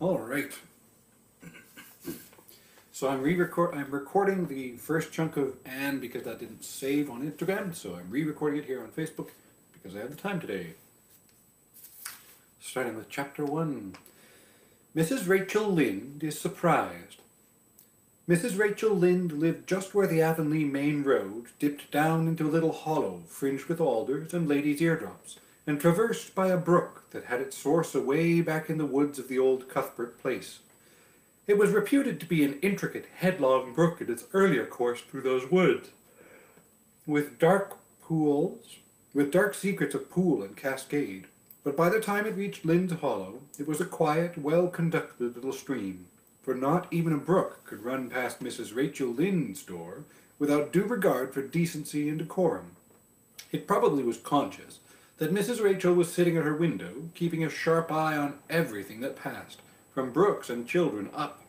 All right. So I'm recording the first chunk of Anne because that didn't save on Instagram, so I'm re-recording it here on Facebook because I have the time today. Starting with chapter 1. Mrs. Rachel Lynde is surprised. Mrs. Rachel Lynde lived just where the Avonlea main road dipped down into a little hollow fringed with alders and ladies' eardrops, and traversed by a brook that had its source away back in the woods of the old Cuthbert place. It was reputed to be an intricate, headlong brook in its earlier course through those woods, with dark secrets of pool and cascade. But by the time it reached Lynde's Hollow, it was a quiet, well-conducted little stream, for not even a brook could run past Mrs. Rachel Lynde's door without due regard for decency and decorum. It probably was conscious that Mrs. Rachel was sitting at her window, keeping a sharp eye on everything that passed, from brooks and children up,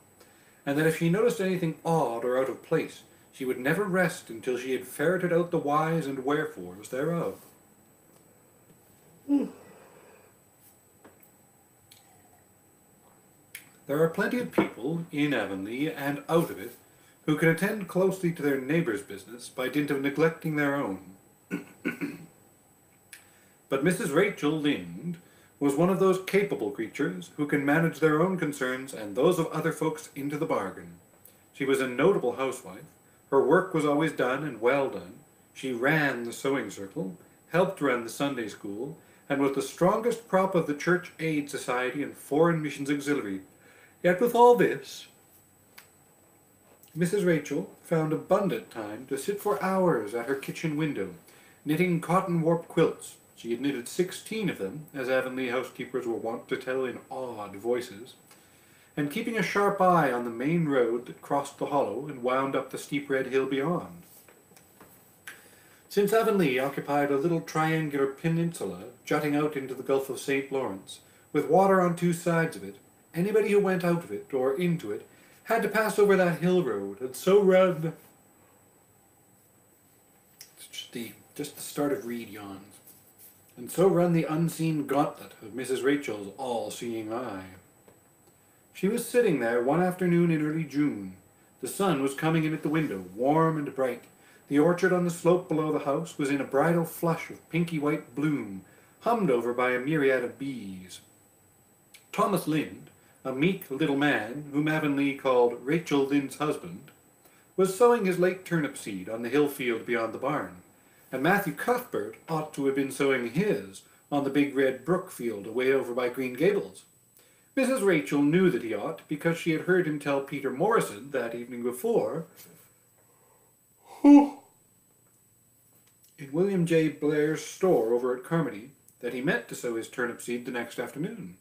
and that if she noticed anything odd or out of place, she would never rest until she had ferreted out the whys and wherefores thereof. There are plenty of people, in Avonlea and out of it, who can attend closely to their neighbour's business by dint of neglecting their own. But Mrs. Rachel Lynde was one of those capable creatures who can manage their own concerns and those of other folks into the bargain. She was a notable housewife. Her work was always done and well done. She ran the sewing circle, helped run the Sunday school, and was the strongest prop of the Church Aid Society and Foreign Missions Auxiliary. Yet with all this, Mrs. Rachel found abundant time to sit for hours at her kitchen window, knitting cotton warp quilts. She had knitted 16 of them, as Avonlea housekeepers were wont to tell in awed voices, and keeping a sharp eye on the main road that crossed the hollow and wound up the steep red hill beyond. Since Avonlea occupied a little triangular peninsula jutting out into the Gulf of St. Lawrence, with water on two sides of it, anybody who went out of it or into it had to pass over that hill road, and so run. It's just the start of Reed yawns. And so run the unseen gauntlet of Mrs. Rachel's all-seeing eye. She was sitting there one afternoon in early June. The sun was coming in at the window, warm and bright. The orchard on the slope below the house was in a bridal flush of pinky-white bloom, hummed over by a myriad of bees. Thomas Lynde, a meek little man, whom Avonlea called Rachel Lynde's husband, was sowing his late turnip seed on the hill field beyond the barn, and Matthew Cuthbert ought to have been sowing his on the big red brook field away over by Green Gables. Mrs. Rachel knew that he ought, because she had heard him tell Peter Morrison that evening before, in William J. Blair's store over at Carmody, that he meant to sow his turnip seed the next afternoon.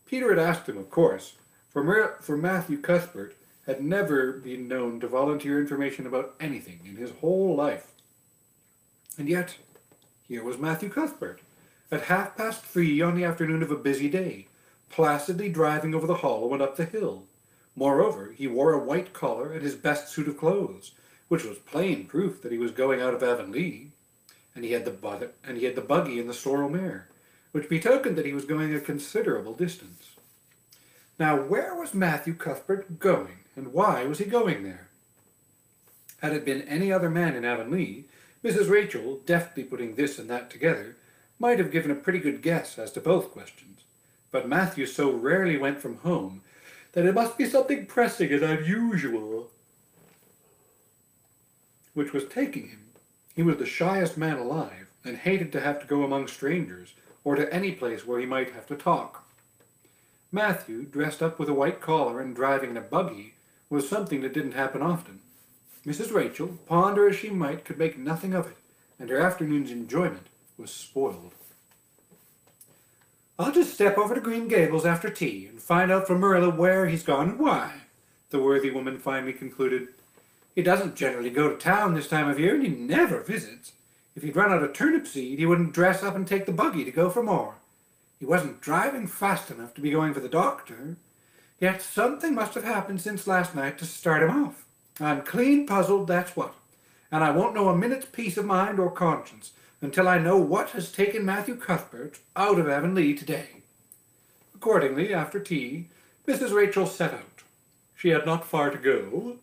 Peter had asked him, of course, for Matthew Cuthbert had never been known to volunteer information about anything in his whole life. And yet, here was Matthew Cuthbert, at 3:30 on the afternoon of a busy day, placidly driving over the hollow and up the hill. Moreover, he wore a white collar and his best suit of clothes, which was plain proof that he was going out of Avonlea, and he had the buggy and the sorrel mare, which betokened that he was going a considerable distance. Now, where was Matthew Cuthbert going, and why was he going there? Had it been any other man in Avonlea, Mrs. Rachel, deftly putting this and that together, might have given a pretty good guess as to both questions. But Matthew so rarely went from home that it must be something pressing and unusual which was taking him. He was the shyest man alive, and hated to have to go among strangers, or to any place where he might have to talk. Matthew, dressed up with a white collar and driving in a buggy, was something that didn't happen often. Mrs. Rachel, ponder as she might, could make nothing of it, and her afternoon's enjoyment was spoiled. "I'll just step over to Green Gables after tea and find out from Marilla where he's gone and why," the worthy woman finally concluded. "He doesn't generally go to town this time of year, and he never visits. If he'd run out of turnip seed, he wouldn't dress up and take the buggy to go for more. He wasn't driving fast enough to be going for the doctor. Yet something must have happened since last night to start him off. I'm clean puzzled, that's what, and I won't know a minute's peace of mind or conscience until I know what has taken Matthew Cuthbert out of Avonlea today." Accordingly, after tea, Mrs. Rachel set out. She had not far to go.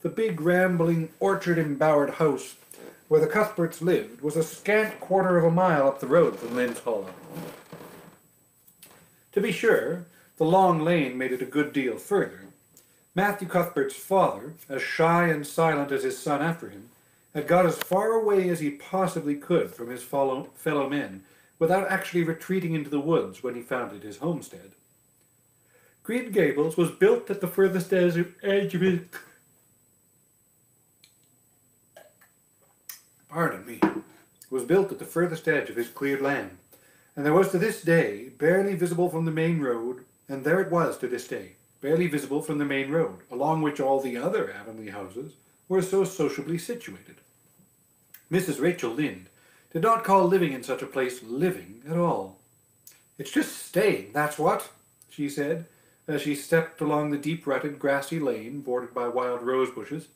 The big, rambling, orchard-embowered house where the Cuthberts lived was a scant quarter of a mile up the road from Lynn's Hollow. To be sure, the long lane made it a good deal further. Matthew Cuthbert's father, as shy and silent as his son after him, had got as far away as he possibly could from his fellow men without actually retreating into the woods when he founded his homestead. Green Gables was built at the furthest edge of his... was built at the furthest edge of his cleared land, and there was to this day barely visible from the main road, and there it was to this day, barely visible from the main road, along which all the other Avonlea houses were so sociably situated. Mrs. Rachel Lynde did not call living in such a place living at all. "It's just staying, that's what," she said, as she stepped along the deep-rutted, grassy lane bordered by wild rose bushes.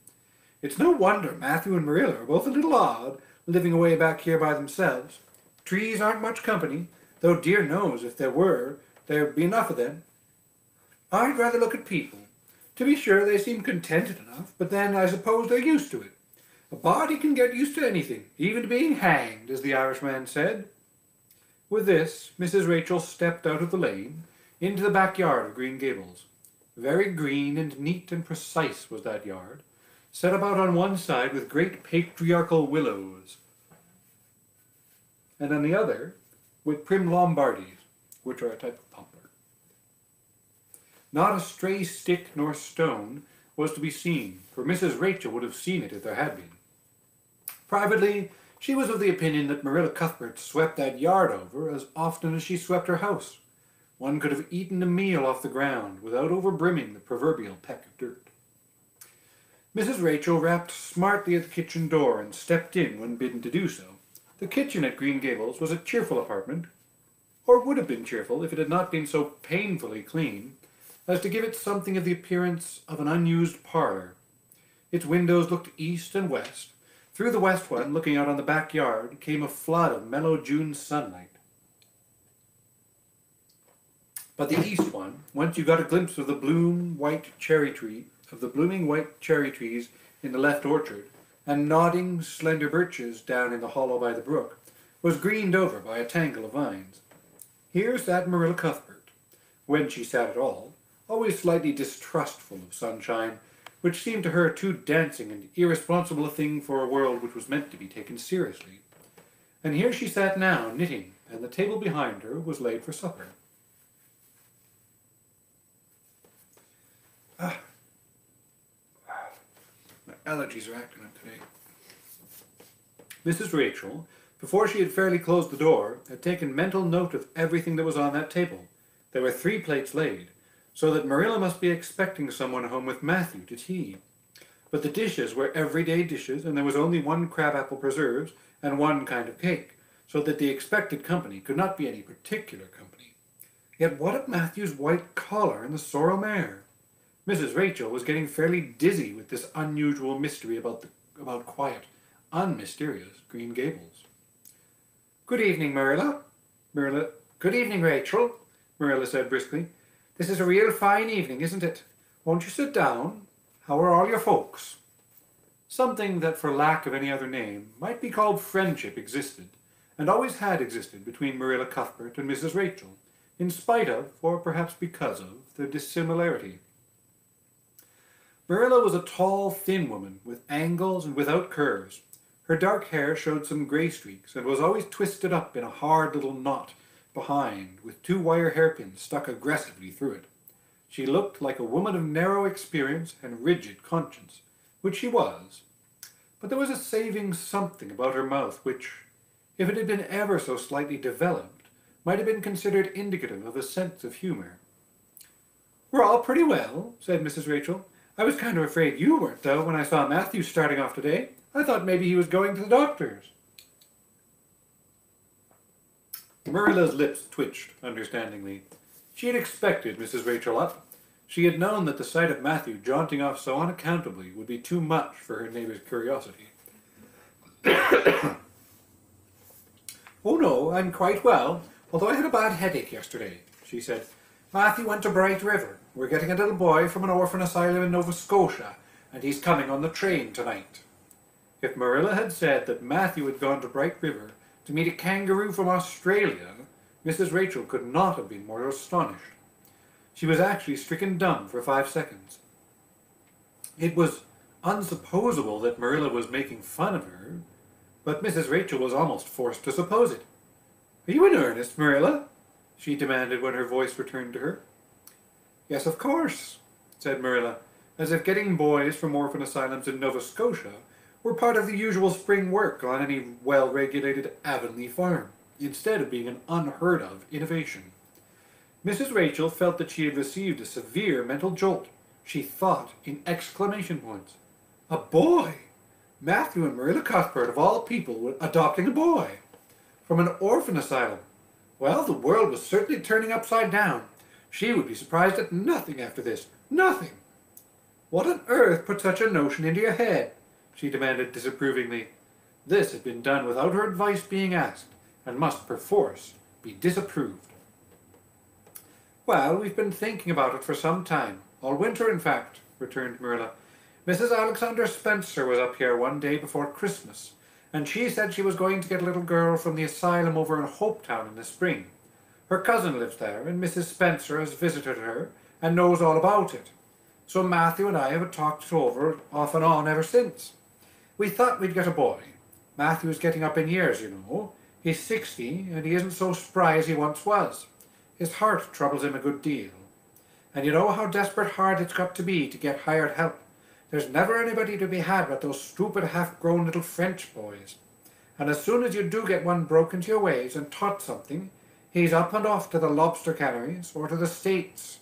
"It's no wonder Matthew and Marilla are both a little odd, living away back here by themselves. Trees aren't much company, though dear knows if there were, there'd be enough of them. I'd rather look at people. To be sure, they seem contented enough, but then I suppose they're used to it. A body can get used to anything, even to being hanged, as the Irishman said." With this, Mrs. Rachel stepped out of the lane into the backyard of Green Gables. Very green and neat and precise was that yard, set about on one side with great patriarchal willows, and on the other with prim Lombardies, which are a type of poplar. Not a stray stick nor stone was to be seen, for Mrs. Rachel would have seen it if there had been. Privately, she was of the opinion that Marilla Cuthbert swept that yard over as often as she swept her house. One could have eaten a meal off the ground without overbrimming the proverbial peck of dirt. Mrs. Rachel rapped smartly at the kitchen door and stepped in when bidden to do so. The kitchen at Green Gables was a cheerful apartment, or would have been cheerful if it had not been so painfully clean as to give it something of the appearance of an unused parlor. Its windows looked east and west. Through the west one, looking out on the backyard, came a flood of mellow June sunlight. But the east one, once you got a glimpse of the blooming white cherry trees in the left orchard, and nodding, slender birches down in the hollow by the brook, was greened over by a tangle of vines. Here sat Marilla Cuthbert, when she sat at all, always slightly distrustful of sunshine, which seemed to her too dancing and irresponsible a thing for a world which was meant to be taken seriously. And here she sat now, knitting, and the table behind her was laid for supper. My allergies are acting up today. Mrs. Rachel, before she had fairly closed the door, had taken mental note of everything that was on that table. There were 3 plates laid, so that Marilla must be expecting someone home with Matthew to tea. But the dishes were everyday dishes, and there was only 1 crabapple preserves and 1 kind of cake, so that the expected company could not be any particular company. Yet what of Matthew's white collar and the sorrel mare? Mrs. Rachel was getting fairly dizzy with this unusual mystery about quiet, unmysterious Green Gables. "Good evening, Marilla." "Good evening, Rachel," Marilla said briskly. "This is a real fine evening, isn't it? Won't you sit down? How are all your folks?" Something that, for lack of any other name, might be called friendship existed, and always had existed between Marilla Cuthbert and Mrs. Rachel, in spite of, or perhaps because of, their dissimilarity. Marilla was a tall, thin woman, with angles and without curves. Her dark hair showed some gray streaks, and was always twisted up in a hard little knot behind, with 2 wire hairpins stuck aggressively through it. She looked like a woman of narrow experience and rigid conscience, which she was. But there was a saving something about her mouth which, if it had been ever so slightly developed, might have been considered indicative of a sense of humor. "We're all pretty well," said Mrs. Rachel. "I was kind of afraid you weren't, though, when I saw Matthew starting off today. I thought maybe he was going to the doctor's." Marilla's lips twitched understandingly. She had expected Mrs. Rachel up. She had known that the sight of Matthew jaunting off so unaccountably would be too much for her neighbor's curiosity. Oh no, I'm quite well, although I had a bad headache yesterday, she said. Matthew went to Bright River. We're getting a little boy from an orphan asylum in Nova Scotia, and he's coming on the train tonight. If Marilla had said that Matthew had gone to Bright River to meet a kangaroo from Australia, Mrs. Rachel could not have been more astonished. She was actually stricken dumb for 5 seconds. It was unsupposable that Marilla was making fun of her, but Mrs. Rachel was almost forced to suppose it. Are you in earnest, Marilla? She demanded when her voice returned to her. Yes, of course, said Marilla, as if getting boys from orphan asylums in Nova Scotia were part of the usual spring work on any well-regulated Avonlea farm, instead of being an unheard-of innovation. Mrs. Rachel felt that she had received a severe mental jolt. She thought in exclamation points. A boy! Matthew and Marilla Cuthbert, of all people, were adopting a boy from an orphan asylum. Well, the world was certainly turning upside down. She would be surprised at nothing after this. Nothing. What on earth put such a notion into your head? She demanded disapprovingly. This had been done without her advice being asked, and must perforce be disapproved. Well, we've been thinking about it for some time. All winter, in fact, returned Marilla. Mrs. Alexander Spencer was up here one day before Christmas, and she said she was going to get a little girl from the asylum over in Hopetown in the spring. Her cousin lives there, and Mrs. Spencer has visited her and knows all about it. So Matthew and I have talked it over off and on ever since. We thought we'd get a boy. Matthew is getting up in years, you know. He's 60, and he isn't so spry as he once was. His heart troubles him a good deal. And you know how desperate hard it's got to be to get hired help. There's never anybody to be had but those stupid half-grown little French boys. And as soon as you do get one broken to your ways and taught something, he's up and off to the lobster canneries or to the States.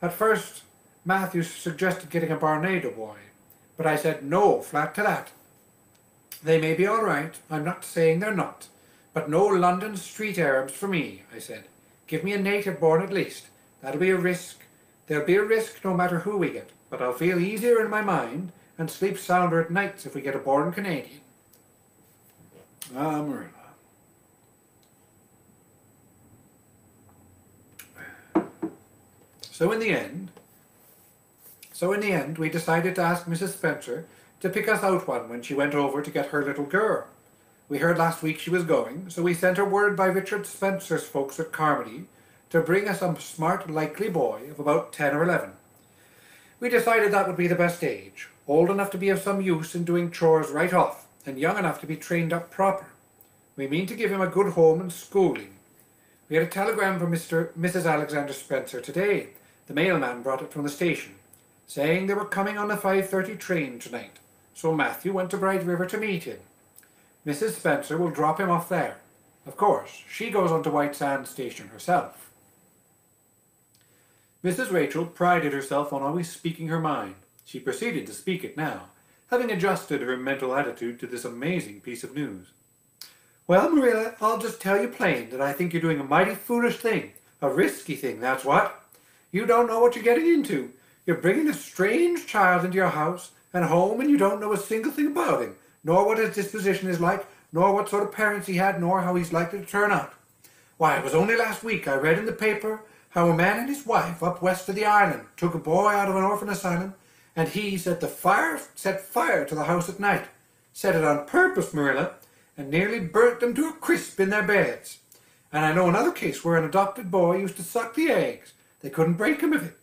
At first, Matthew suggested getting a Barnado boy, but I said no, flat to that. They may be all right, I'm not saying they're not, but no London street Arabs for me, I said. Give me a native born at least. That'll be a risk. There'll be a risk no matter who we get, but I'll feel easier in my mind and sleep sounder at nights if we get a born Canadian. Ah, Marilla. So in the end, we decided to ask Mrs. Spencer to pick us out one when she went over to get her little girl. We heard last week she was going, so we sent her word by Richard Spencer's folks at Carmody to bring us a smart, likely boy of about 10 or 11. We decided that would be the best age, old enough to be of some use in doing chores right off, and young enough to be trained up proper. We mean to give him a good home and schooling. We had a telegram from Mrs. Alexander Spencer today. The mailman brought it from the station, saying they were coming on the 5:30 train tonight, so Matthew went to Bright River to meet him. Mrs. Spencer will drop him off there. Of course, she goes on to White Sands Station herself. Mrs. Rachel prided herself on always speaking her mind. She proceeded to speak it now, having adjusted her mental attitude to this amazing piece of news. Well, Marilla, I'll just tell you plain that I think you're doing a mighty foolish thing. A risky thing, that's what. You don't know what you're getting into. You're bringing a strange child into your house and home, and you don't know a single thing about him, nor what his disposition is like, nor what sort of parents he had, nor how he's likely to turn out. Why, it was only last week I read in the paper how a man and his wife up west of the island took a boy out of an orphan asylum, and he set fire to the house at night. Set it on purpose, Marilla, and nearly burnt them to a crisp in their beds. And I know another case where an adopted boy used to suck the eggs. They couldn't break him of it.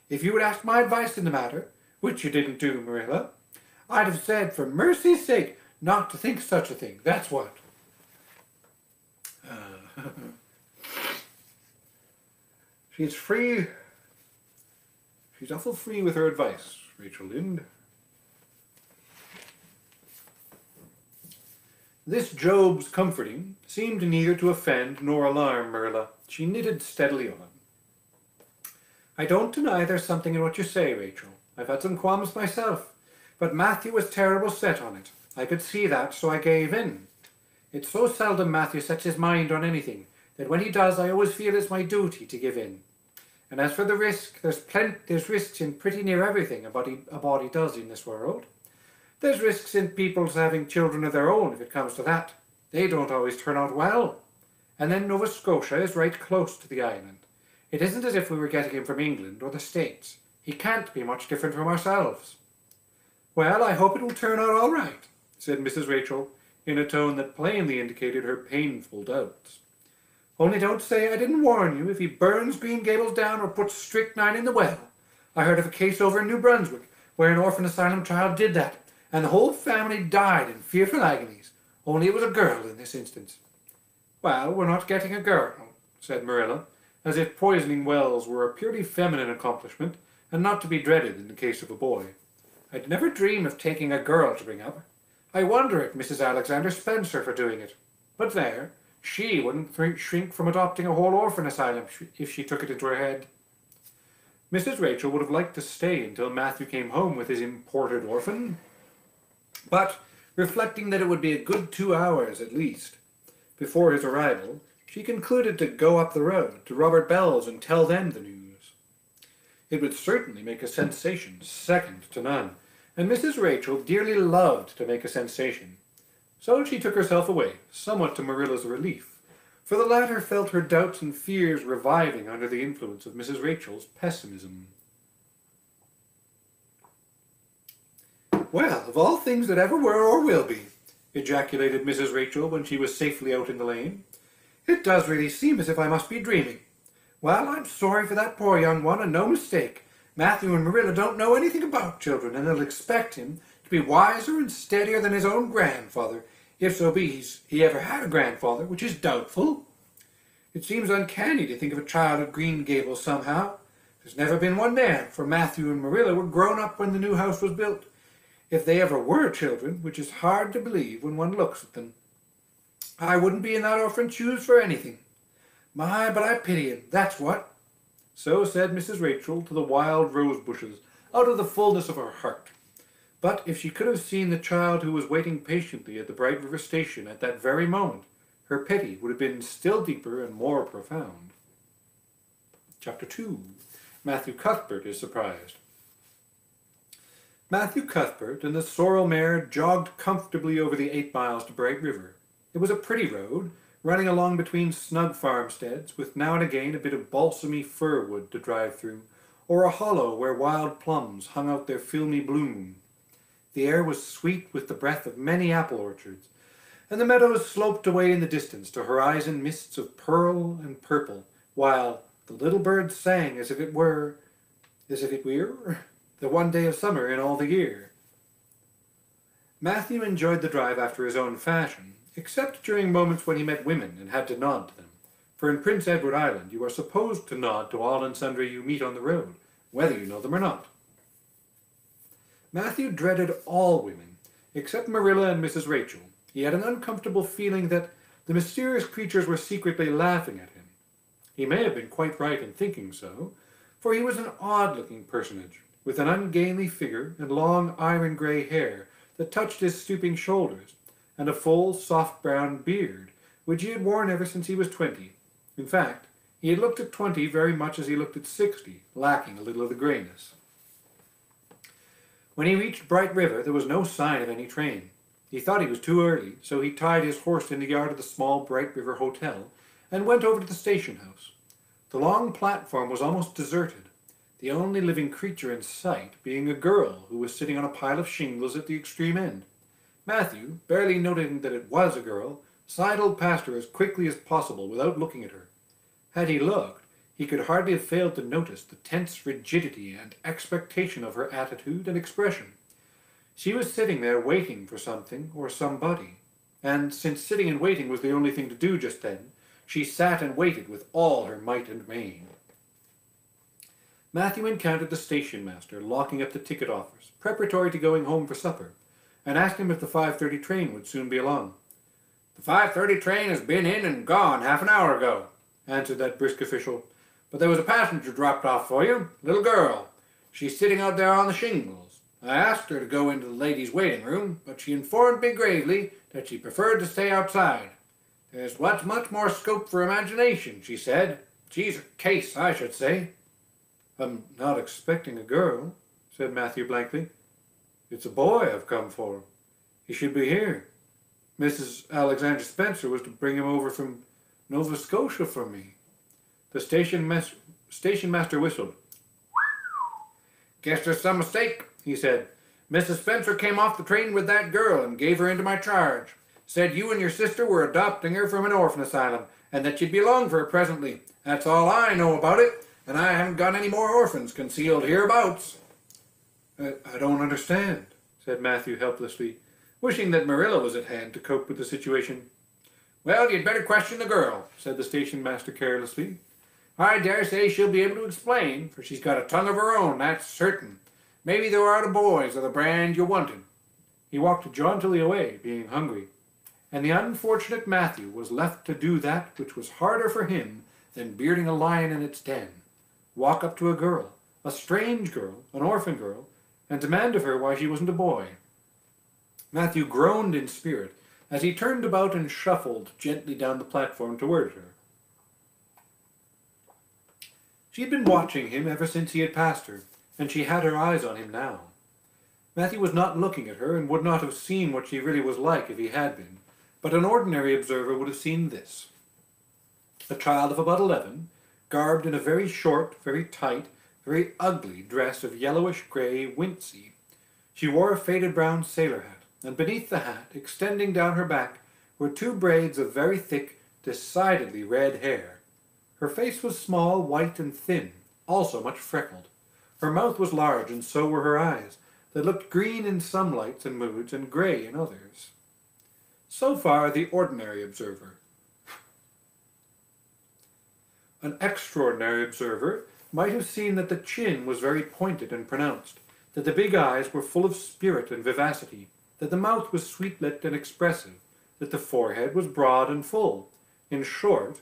If you had asked my advice in the matter, which you didn't do, Marilla, I'd have said, for mercy's sake, not to think such a thing. That's what. She's free. She's awful free with her advice, Rachel Lynde. This Job's comforting seemed neither to offend nor alarm Marilla. She knitted steadily on. I don't deny there's something in what you say, Rachel. I've had some qualms myself, but Matthew was terrible set on it. I could see that, so I gave in. It's so seldom Matthew sets his mind on anything that when he does, I always feel it's my duty to give in. And as for the risk, there's risks in pretty near everything a body does in this world. There's risks in people's having children of their own if it comes to that. They don't always turn out well. And then Nova Scotia is right close to the island. It isn't as if we were getting him from England or the States. He can't be much different from ourselves." "Well, I hope it will turn out all right," said Mrs. Rachel, in a tone that plainly indicated her painful doubts. "Only don't say I didn't warn you if he burns Green Gables down or puts strychnine in the well. I heard of a case over in New Brunswick where an orphan asylum child did that, and the whole family died in fearful agonies, only it was a girl in this instance." "Well, we're not getting a girl," said Marilla, as if poisoning wells were a purely feminine accomplishment and not to be dreaded in the case of a boy. "I'd never dream of taking a girl to bring up. I wonder at Mrs. Alexander Spencer for doing it. But there, she wouldn't shrink from adopting a whole orphan asylum if she took it into her head." Mrs. Rachel would have liked to stay until Matthew came home with his imported orphan, but reflecting that it would be a good 2 hours at least before his arrival, she concluded to go up the road to Robert Bell's and tell them the news. It would certainly make a sensation second to none, and Mrs. Rachel dearly loved to make a sensation. So she took herself away, somewhat to Marilla's relief, for the latter felt her doubts and fears reviving under the influence of Mrs. Rachel's pessimism. "Well, of all things that ever were or will be," ejaculated Mrs. Rachel when she was safely out in the lane, "it does really seem as if I must be dreaming. Well, I'm sorry for that poor young one, and no mistake. Matthew and Marilla don't know anything about children, and they'll expect him to be wiser and steadier than his own grandfather, if so be he ever had a grandfather, which is doubtful. It seems uncanny to think of a child at Green Gables somehow. There's never been one there, for Matthew and Marilla were grown up when the new house was built, if they ever were children, which is hard to believe when one looks at them. I wouldn't be in that orphan's shoes for anything. My, but I pity him, that's what." So said Mrs. Rachel to the wild rose bushes, out of the fullness of her heart. But if she could have seen the child who was waiting patiently at the Bright River station at that very moment, her pity would have been still deeper and more profound. Chapter 2. Matthew Cuthbert is surprised. Matthew Cuthbert and the sorrel mare jogged comfortably over the 8 miles to Bright River. It was a pretty road, running along between snug farmsteads, with now and again a bit of balsamy fir wood to drive through, or a hollow where wild plums hung out their filmy bloom. The air was sweet with the breath of many apple orchards, and the meadows sloped away in the distance to horizon mists of pearl and purple, while the little birds sang as if it were the one day of summer in all the year. Matthew enjoyed the drive after his own fashion, except during moments when he met women and had to nod to them, for in Prince Edward Island you are supposed to nod to all and sundry you meet on the road, whether you know them or not. Matthew dreaded all women, except Marilla and Mrs. Rachel. He had an uncomfortable feeling that the mysterious creatures were secretly laughing at him. He may have been quite right in thinking so, for he was an odd-looking personage, with an ungainly figure and long iron-gray hair that touched his stooping shoulders, and a full, soft brown beard, which he had worn ever since he was 20. In fact, he had looked at 20 very much as he looked at 60, lacking a little of the grayness. When he reached Bright River, there was no sign of any train. He thought he was too early, so he tied his horse in the yard of the small Bright River Hotel and went over to the station house. The long platform was almost deserted, the only living creature in sight being a girl who was sitting on a pile of shingles at the extreme end. Matthew, barely noting that it was a girl, sidled past her as quickly as possible without looking at her. Had he looked, he could hardly have failed to notice the tense rigidity and expectation of her attitude and expression. She was sitting there waiting for something or somebody, and since sitting and waiting was the only thing to do just then, she sat and waited with all her might and main. Matthew encountered the station master locking up the ticket office, preparatory to going home for supper, and asked him if the 5:30 train would soon be along. "The 5:30 train has been in and gone half an hour ago," answered that brisk official. "But there was a passenger dropped off for you, a little girl. She's sitting out there on the shingles. I asked her to go into the ladies' waiting room, but she informed me gravely that she preferred to stay outside. There's much more scope for imagination, she said. She's a case, I should say." "I'm not expecting a girl," said Matthew blankly. It's a boy I've come for. He should be here. Mrs. Alexander Spencer was to bring him over from Nova Scotia for me. The station master whistled. Guess there's some mistake, he said. Mrs. Spencer came off the train with that girl and gave her into my charge. Said you and your sister were adopting her from an orphan asylum, and that you'd be along for her presently. That's all I know about it, and I haven't got any more orphans concealed hereabouts. I don't understand, said Matthew helplessly, wishing that Marilla was at hand to cope with the situation. Well, you'd better question the girl, said the station master carelessly. I dare say she'll be able to explain, for she's got a tongue of her own, that's certain. Maybe they were out of boys of the brand you wanted. He walked jauntily away, being hungry, and the unfortunate Matthew was left to do that which was harder for him than bearding a lion in its den. Walk up to a girl, a strange girl, an orphan girl, and demand of her why she wasn't a boy. Matthew groaned in spirit as he turned about and shuffled gently down the platform toward her. She had been watching him ever since he had passed her, and she had her eyes on him now. Matthew was not looking at her and would not have seen what she really was like if he had been, but an ordinary observer would have seen this. A child of about 11, garbed in a very short, very tight, very ugly dress of yellowish-grey wincey. She wore a faded brown sailor hat, and beneath the hat, extending down her back, were 2 braids of very thick, decidedly red hair. Her face was small, white, and thin, also much freckled. Her mouth was large, and so were her eyes. They looked green in some lights and moods, and grey in others. So far, the ordinary observer. An extraordinary observer might have seen that the chin was very pointed and pronounced, that the big eyes were full of spirit and vivacity, that the mouth was sweet-lipped and expressive, that the forehead was broad and full. In short,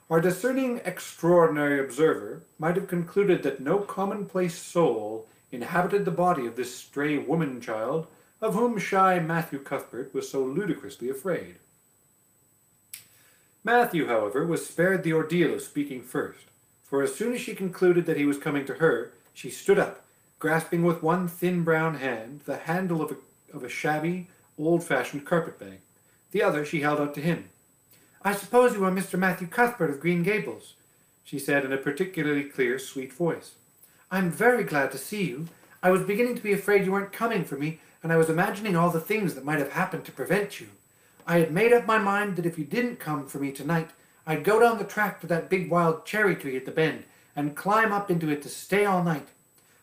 our discerning extraordinary observer might have concluded that no commonplace soul inhabited the body of this stray woman-child of whom shy Matthew Cuthbert was so ludicrously afraid. Matthew, however, was spared the ordeal of speaking first, for as soon as she concluded that he was coming to her, she stood up, grasping with one thin brown hand the handle of a shabby, old-fashioned carpet-bag. The other she held out to him. I suppose you are Mr. Matthew Cuthbert of Green Gables, she said in a particularly clear, sweet voice. I'm very glad to see you. I was beginning to be afraid you weren't coming for me, and I was imagining all the things that might have happened to prevent you. I had made up my mind that if you didn't come for me tonight, I'd go down the track to that big wild cherry tree at the bend and climb up into it to stay all night.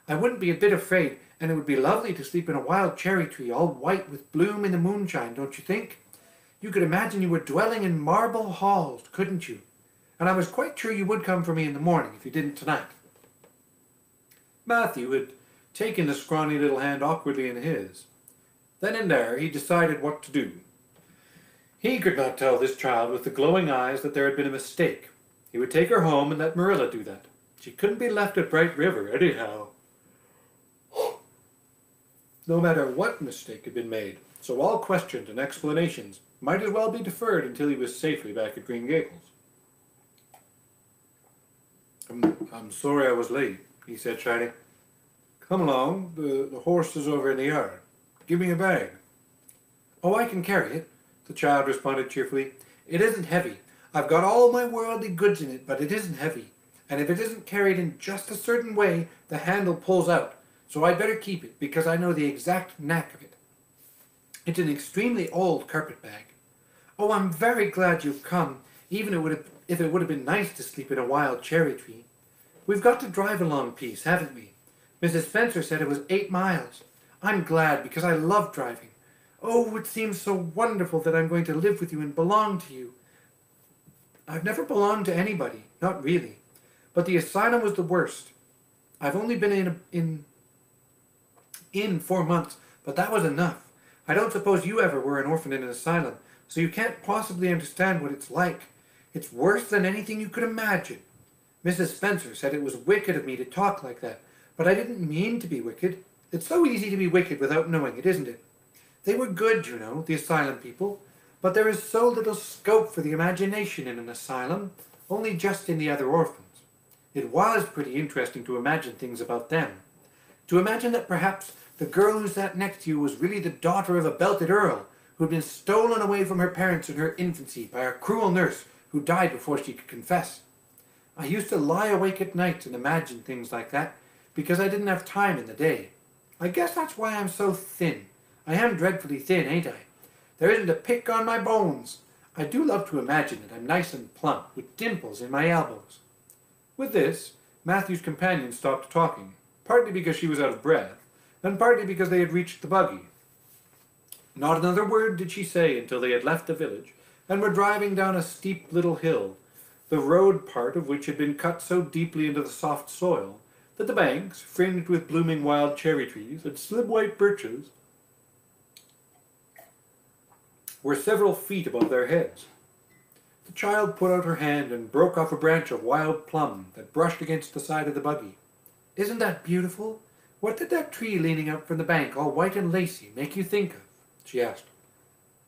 I wouldn't be a bit afraid, and it would be lovely to sleep in a wild cherry tree all white with bloom in the moonshine, don't you think? You could imagine you were dwelling in marble halls, couldn't you? And I was quite sure you would come for me in the morning if you didn't tonight. Matthew had taken the scrawny little hand awkwardly in his. Then and there he decided what to do. He could not tell this child with the glowing eyes that there had been a mistake. He would take her home and let Marilla do that. She couldn't be left at Bright River anyhow. No matter what mistake had been made, so all questions and explanations might as well be deferred until he was safely back at Green Gables. I'm sorry I was late, he said shyly. Come along, the horse is over in the yard. Give me a bag. Oh, I can carry it, the child responded cheerfully. It isn't heavy. I've got all my worldly goods in it, but it isn't heavy. And if it isn't carried in just a certain way, the handle pulls out. So I'd better keep it, because I know the exact knack of it. It's an extremely old carpet bag. Oh, I'm very glad you've come, even if it would have been nice to sleep in a wild cherry tree. We've got to drive a long piece, haven't we? Mrs. Spencer said it was 8 miles. I'm glad, because I love driving. Oh, it seems so wonderful that I'm going to live with you and belong to you. I've never belonged to anybody, not really. But the asylum was the worst. I've only been in 4 months, but that was enough. I don't suppose you ever were an orphan in an asylum, so you can't possibly understand what it's like. It's worse than anything you could imagine. Mrs. Spencer said it was wicked of me to talk like that, but I didn't mean to be wicked. It's so easy to be wicked without knowing it, isn't it? They were good, you know, the asylum people, but there is so little scope for the imagination in an asylum, only just in the other orphans. It was pretty interesting to imagine things about them. To imagine that perhaps The girl who sat next to you was really the daughter of a belted earl, who had been stolen away from her parents in her infancy by a cruel nurse who died before she could confess. I used to lie awake at night and imagine things like that, because I didn't have time in the day. I guess that's why I'm so thin. I am dreadfully thin, ain't I? There isn't a pick on my bones. I do love to imagine that I'm nice and plump, with dimples in my elbows." With this, Matthew's companion stopped talking, partly because she was out of breath, and partly because they had reached the buggy. Not another word did she say until they had left the village, and were driving down a steep little hill, the road part of which had been cut so deeply into the soft soil that the banks, fringed with blooming wild cherry trees and slim white birches, were several feet above their heads. The child put out her hand and broke off a branch of wild plum that brushed against the side of the buggy. "Isn't that beautiful? What did that tree leaning out from the bank, all white and lacy, make you think of?" she asked.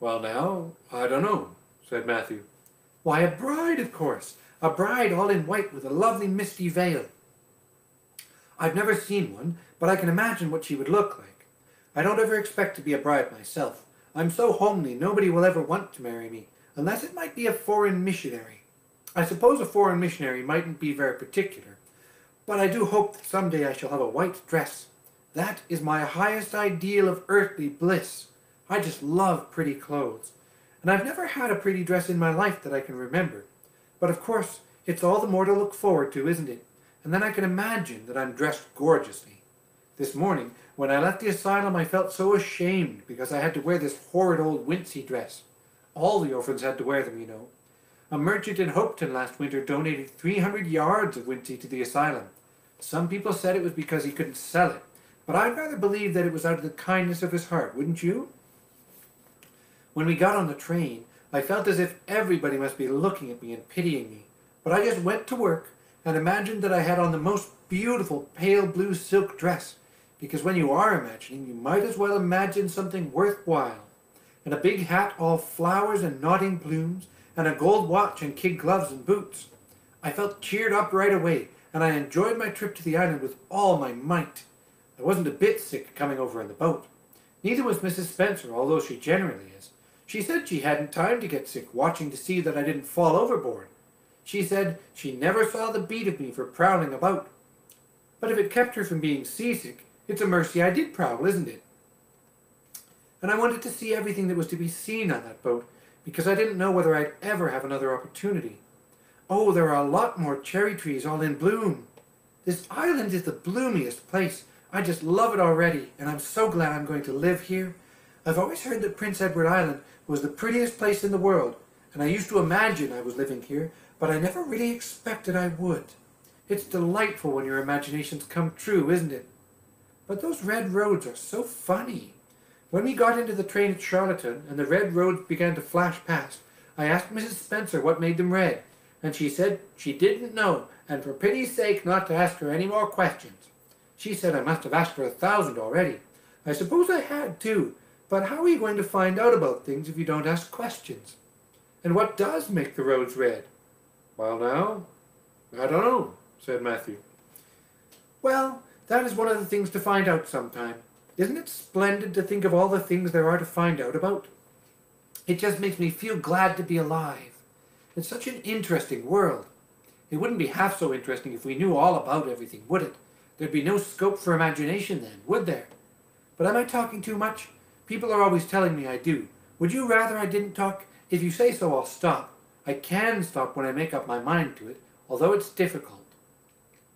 "Well now, I don't know," said Matthew. "Why, a bride, of course. A bride all in white with a lovely misty veil. I've never seen one, but I can imagine what she would look like. I don't ever expect to be a bride myself. I'm so homely nobody will ever want to marry me, unless it might be a foreign missionary. I suppose a foreign missionary mightn't be very particular, but I do hope that someday I shall have a white dress. That is my highest ideal of earthly bliss. I just love pretty clothes. And I've never had a pretty dress in my life that I can remember. But of course, it's all the more to look forward to, isn't it? And then I can imagine that I'm dressed gorgeously. This morning, when I left the asylum, I felt so ashamed because I had to wear this horrid old wincey dress. All the orphans had to wear them, you know. A merchant in Hopeton last winter donated 300 yards of wincey to the asylum. Some people said it was because he couldn't sell it, but I'd rather believe that it was out of the kindness of his heart, wouldn't you? When we got on the train, I felt as if everybody must be looking at me and pitying me, but I just went to work and imagined that I had on the most beautiful pale blue silk dress, because when you are imagining, you might as well imagine something worthwhile, and a big hat all flowers and nodding plumes, and a gold watch and kid gloves and boots. I felt cheered up right away, and I enjoyed my trip to the island with all my might. I wasn't a bit sick coming over in the boat. Neither was Mrs. Spencer, although she generally is. She said she hadn't time to get sick watching to see that I didn't fall overboard. She said she never saw the beat of me for prowling about. But if it kept her from being seasick, it's a mercy I did prowl, isn't it? And I wanted to see everything that was to be seen on that boat, because I didn't know whether I'd ever have another opportunity. Oh, there are a lot more cherry trees all in bloom. This island is the bloomiest place. I just love it already, and I'm so glad I'm going to live here. I've always heard that Prince Edward Island was the prettiest place in the world, and I used to imagine I was living here, but I never really expected I would. It's delightful when your imaginations come true, isn't it? But those red roads are so funny. When we got into the train at Charlottetown and the red roads began to flash past, I asked Mrs. Spencer what made them red, and she said she didn't know, and for pity's sake not to ask her any more questions. She said I must have asked her 1,000 already. I suppose I had too, but how are you going to find out about things if you don't ask questions? And what does make the roads red? Well now, I don't know, said Matthew. Well, that is one of the things to find out sometime. Isn't it splendid to think of all the things there are to find out about? It just makes me feel glad to be alive. It's such an interesting world. It wouldn't be half so interesting if we knew all about everything, would it? There'd be no scope for imagination then, would there? But am I talking too much? People are always telling me I do. Would you rather I didn't talk? If you say so, I'll stop. I can stop when I make up my mind to it, although it's difficult.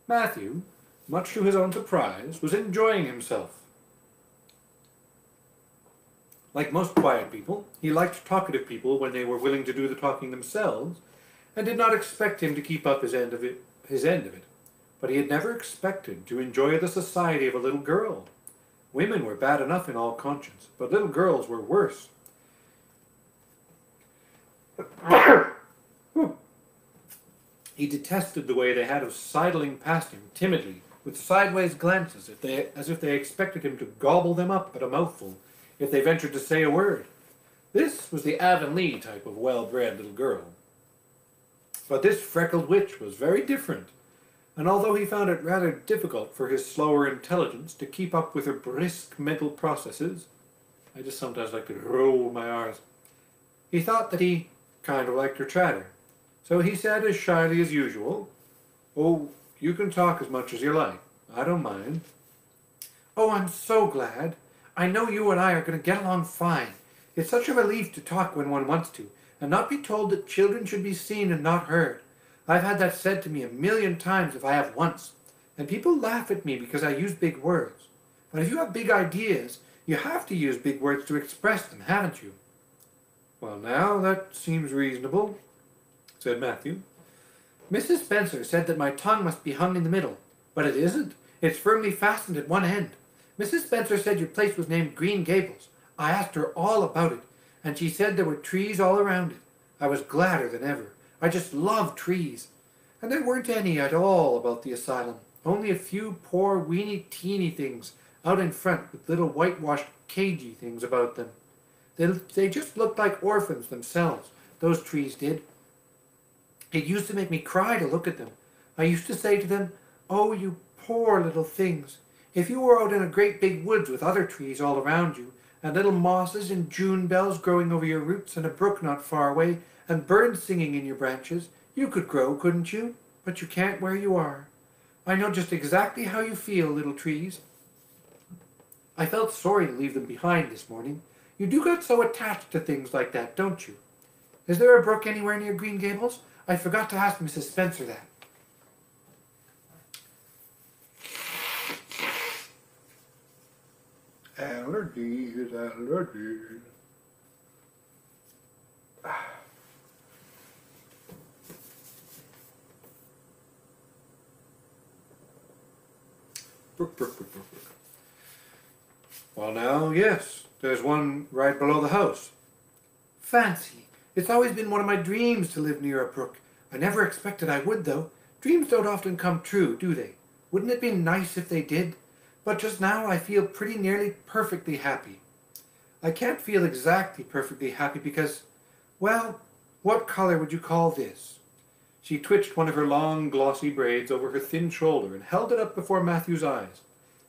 Matthew, much to his own surprise, was enjoying himself. Like most quiet people, he liked talkative people when they were willing to do the talking themselves, and did not expect him to keep up his end of it. But he had never expected to enjoy the society of a little girl. Women were bad enough in all conscience, but little girls were worse. He detested the way they had of sidling past him timidly, with sideways glances, as if they expected him to gobble them up at a mouthful if they ventured to say a word. This was the Avonlea type of well-bred little girl. But this freckled witch was very different. and although he found it rather difficult for his slower intelligence to keep up with her brisk mental processes, I just sometimes like to roll my R's, he thought that he kind of liked her chatter. So he said as shyly as usual, "Oh, you can talk as much as you like. I don't mind." "Oh, I'm so glad. I know you and I are going to get along fine. It's such a relief to talk when one wants to, and not be told that children should be seen and not heard. I've had that said to me 1,000,000 times if I have once, and people laugh at me because I use big words. But if you have big ideas, you have to use big words to express them, haven't you?" "Well, now, that seems reasonable," said Matthew. "Mrs. Spencer said that my tongue must be hung in the middle, but it isn't. It's firmly fastened at one end. Mrs. Spencer said your place was named Green Gables. I asked her all about it, and she said there were trees all around it. I was gladder than ever. I just love trees. And there weren't any at all about the asylum, only a few poor weeny teeny things out in front with little whitewashed cagey things about them. They just looked like orphans themselves, those trees did. It used to make me cry to look at them. I used to say to them, 'Oh, you poor little things. If you were out in a great big woods with other trees all around you, and little mosses and June bells growing over your roots, and a brook not far away, and birds singing in your branches, you could grow, couldn't you? But you can't where you are. I know just exactly how you feel, little trees.' I felt sorry to leave them behind this morning. You do get so attached to things like that, don't you? Is there a brook anywhere near Green Gables? I forgot to ask Mrs. Spencer that." Allergies, allergies. Brook, brook, brook, brook, brook. "Well, now, yes, there's one right below the house." "Fancy! It's always been one of my dreams to live near a brook. I never expected I would, though. Dreams don't often come true, do they? Wouldn't it be nice if they did? But just now I feel pretty nearly perfectly happy. I can't feel exactly perfectly happy because, well, what color would you call this?" She twitched one of her long, glossy braids over her thin shoulder and held it up before Matthew's eyes.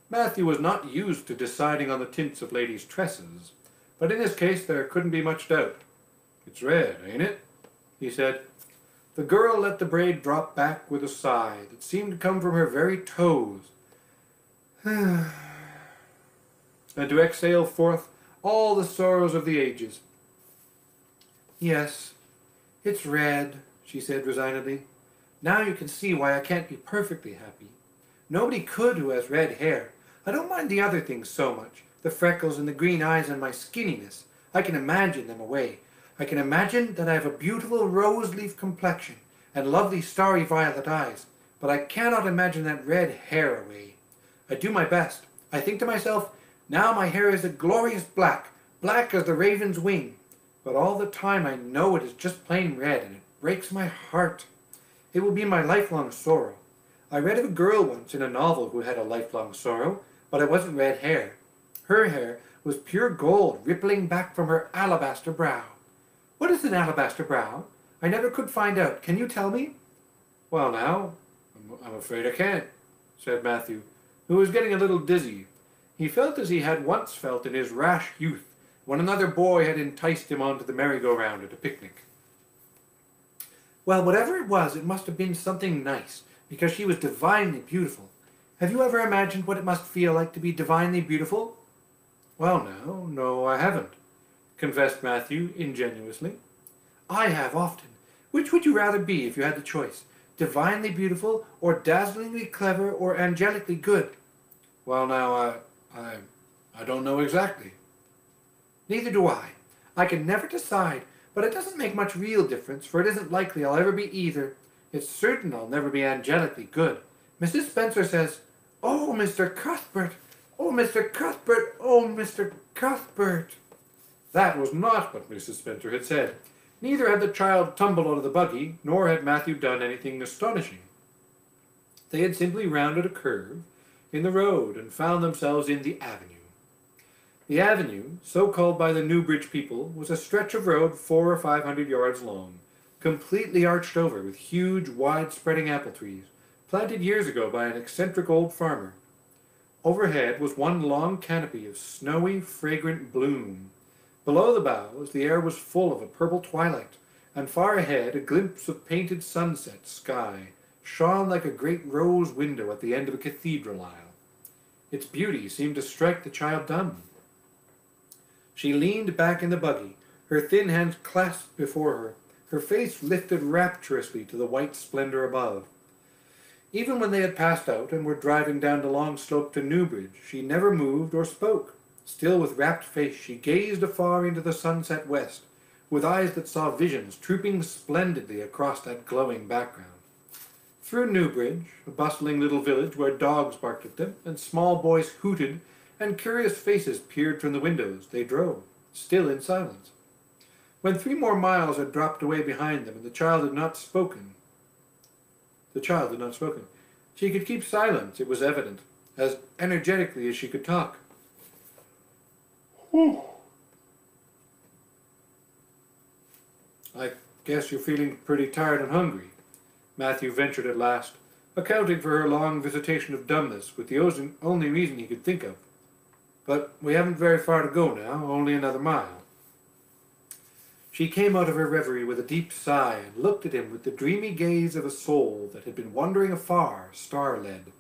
Matthew was not used to deciding on the tints of ladies' tresses, but in this case there couldn't be much doubt. "It's red, ain't it?" he said. The girl let the braid drop back with a sigh that seemed to come from her very toes, and to exhale forth all the sorrows of the ages. "Yes, it's red," she said resignedly. "Now you can see why I can't be perfectly happy. Nobody could who has red hair. I don't mind the other things so much, the freckles and the green eyes and my skinniness. I can imagine them away. I can imagine that I have a beautiful rose-leaf complexion and lovely starry violet eyes, but I cannot imagine that red hair away. I do my best. I think to myself, now my hair is a glorious black, black as the raven's wing, but all the time I know it is just plain red, and it breaks my heart. It will be my lifelong sorrow. I read of a girl once in a novel who had a lifelong sorrow, but it wasn't red hair. Her hair was pure gold rippling back from her alabaster brow. What is an alabaster brow? I never could find out. Can you tell me?" "Well, now, I'm afraid I can't," said Matthew, who was getting a little dizzy. He felt as he had once felt in his rash youth, when another boy had enticed him onto the merry-go-round at a picnic. "Well, whatever it was, it must have been something nice, because she was divinely beautiful. Have you ever imagined what it must feel like to be divinely beautiful?" "Well, now, no, I haven't," confessed Matthew ingenuously. "I have often. Which would you rather be if you had the choice? Divinely beautiful, or dazzlingly clever, or angelically good?" "Well, now, I don't know exactly." "Neither do I. I can never decide, but it doesn't make much real difference, for it isn't likely I'll ever be either. It's certain I'll never be angelically good. Mrs. Spencer says, 'Oh, Mr. Cuthbert! Oh, Mr. Cuthbert! Oh, Mr. Cuthbert!'" That was not what Mrs. Spencer had said. Neither had the child tumbled out of the buggy, nor had Matthew done anything astonishing. They had simply rounded a curve in the road and found themselves in the avenue. The avenue, so called by the Newbridge people, was a stretch of road 400 or 500 yards long, completely arched over with huge, wide-spreading apple trees, planted years ago by an eccentric old farmer. Overhead was one long canopy of snowy, fragrant bloom. Below the boughs, the air was full of a purple twilight, and far ahead a glimpse of painted sunset sky shone like a great rose window at the end of a cathedral aisle. Its beauty seemed to strike the child dumb. She leaned back in the buggy, her thin hands clasped before her, her face lifted rapturously to the white splendor above. Even when they had passed out and were driving down the long slope to Newbridge, she never moved or spoke. Still with rapt face she gazed afar into the sunset west, with eyes that saw visions trooping splendidly across that glowing background. Through Newbridge, a bustling little village where dogs barked at them, and small boys hooted, and curious faces peered from the windows, they drove, still in silence. When 3 more miles had dropped away behind them, and the child had not spoken, she could keep silence, it was evident, as energetically as she could talk. Whew. I guess you're feeling pretty tired and hungry, Matthew ventured at last, accounting for her long visitation of dumbness with the only reason he could think of. But we haven't very far to go now, only another mile. She came out of her reverie with a deep sigh and looked at him with the dreamy gaze of a soul that had been wandering afar, star-led.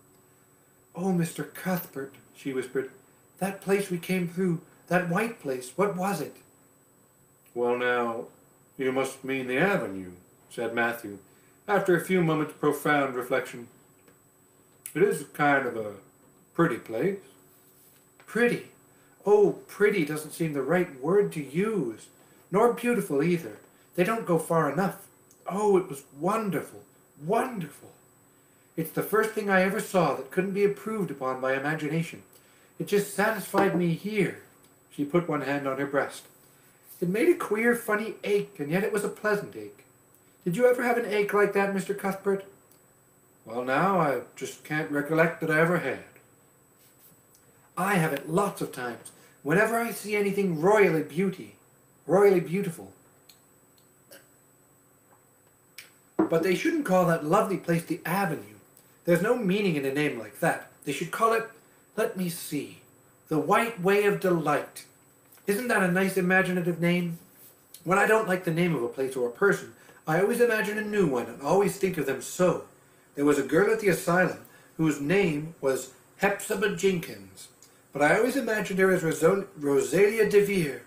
"Oh, Mr. Cuthbert," she whispered, "that place we came through, that white place, what was it?" "Well now, you must mean the avenue," said Matthew, after a few moments' profound reflection. "It is kind of a pretty place." "Pretty? Oh, pretty doesn't seem the right word to use. Nor beautiful either. They don't go far enough. Oh, it was wonderful, wonderful. It's the first thing I ever saw that couldn't be improved upon by imagination. It just satisfied me here." She put one hand on her breast. "It made a queer, funny ache, and yet it was a pleasant ache. Did you ever have an ache like that, Mr. Cuthbert?" "Well, now, I just can't recollect that I ever had." "I have it lots of times, whenever I see anything royally beautiful. But they shouldn't call that lovely place the Avenue. There's no meaning in a name like that. They should call it, let me see, the White Way of Delight. Isn't that a nice imaginative name? When I don't like the name of a place or a person, I always imagine a new one and always think of them so. There was a girl at the asylum whose name was Hepzibah Jenkins, but I always imagined her as Rosalia de Vere.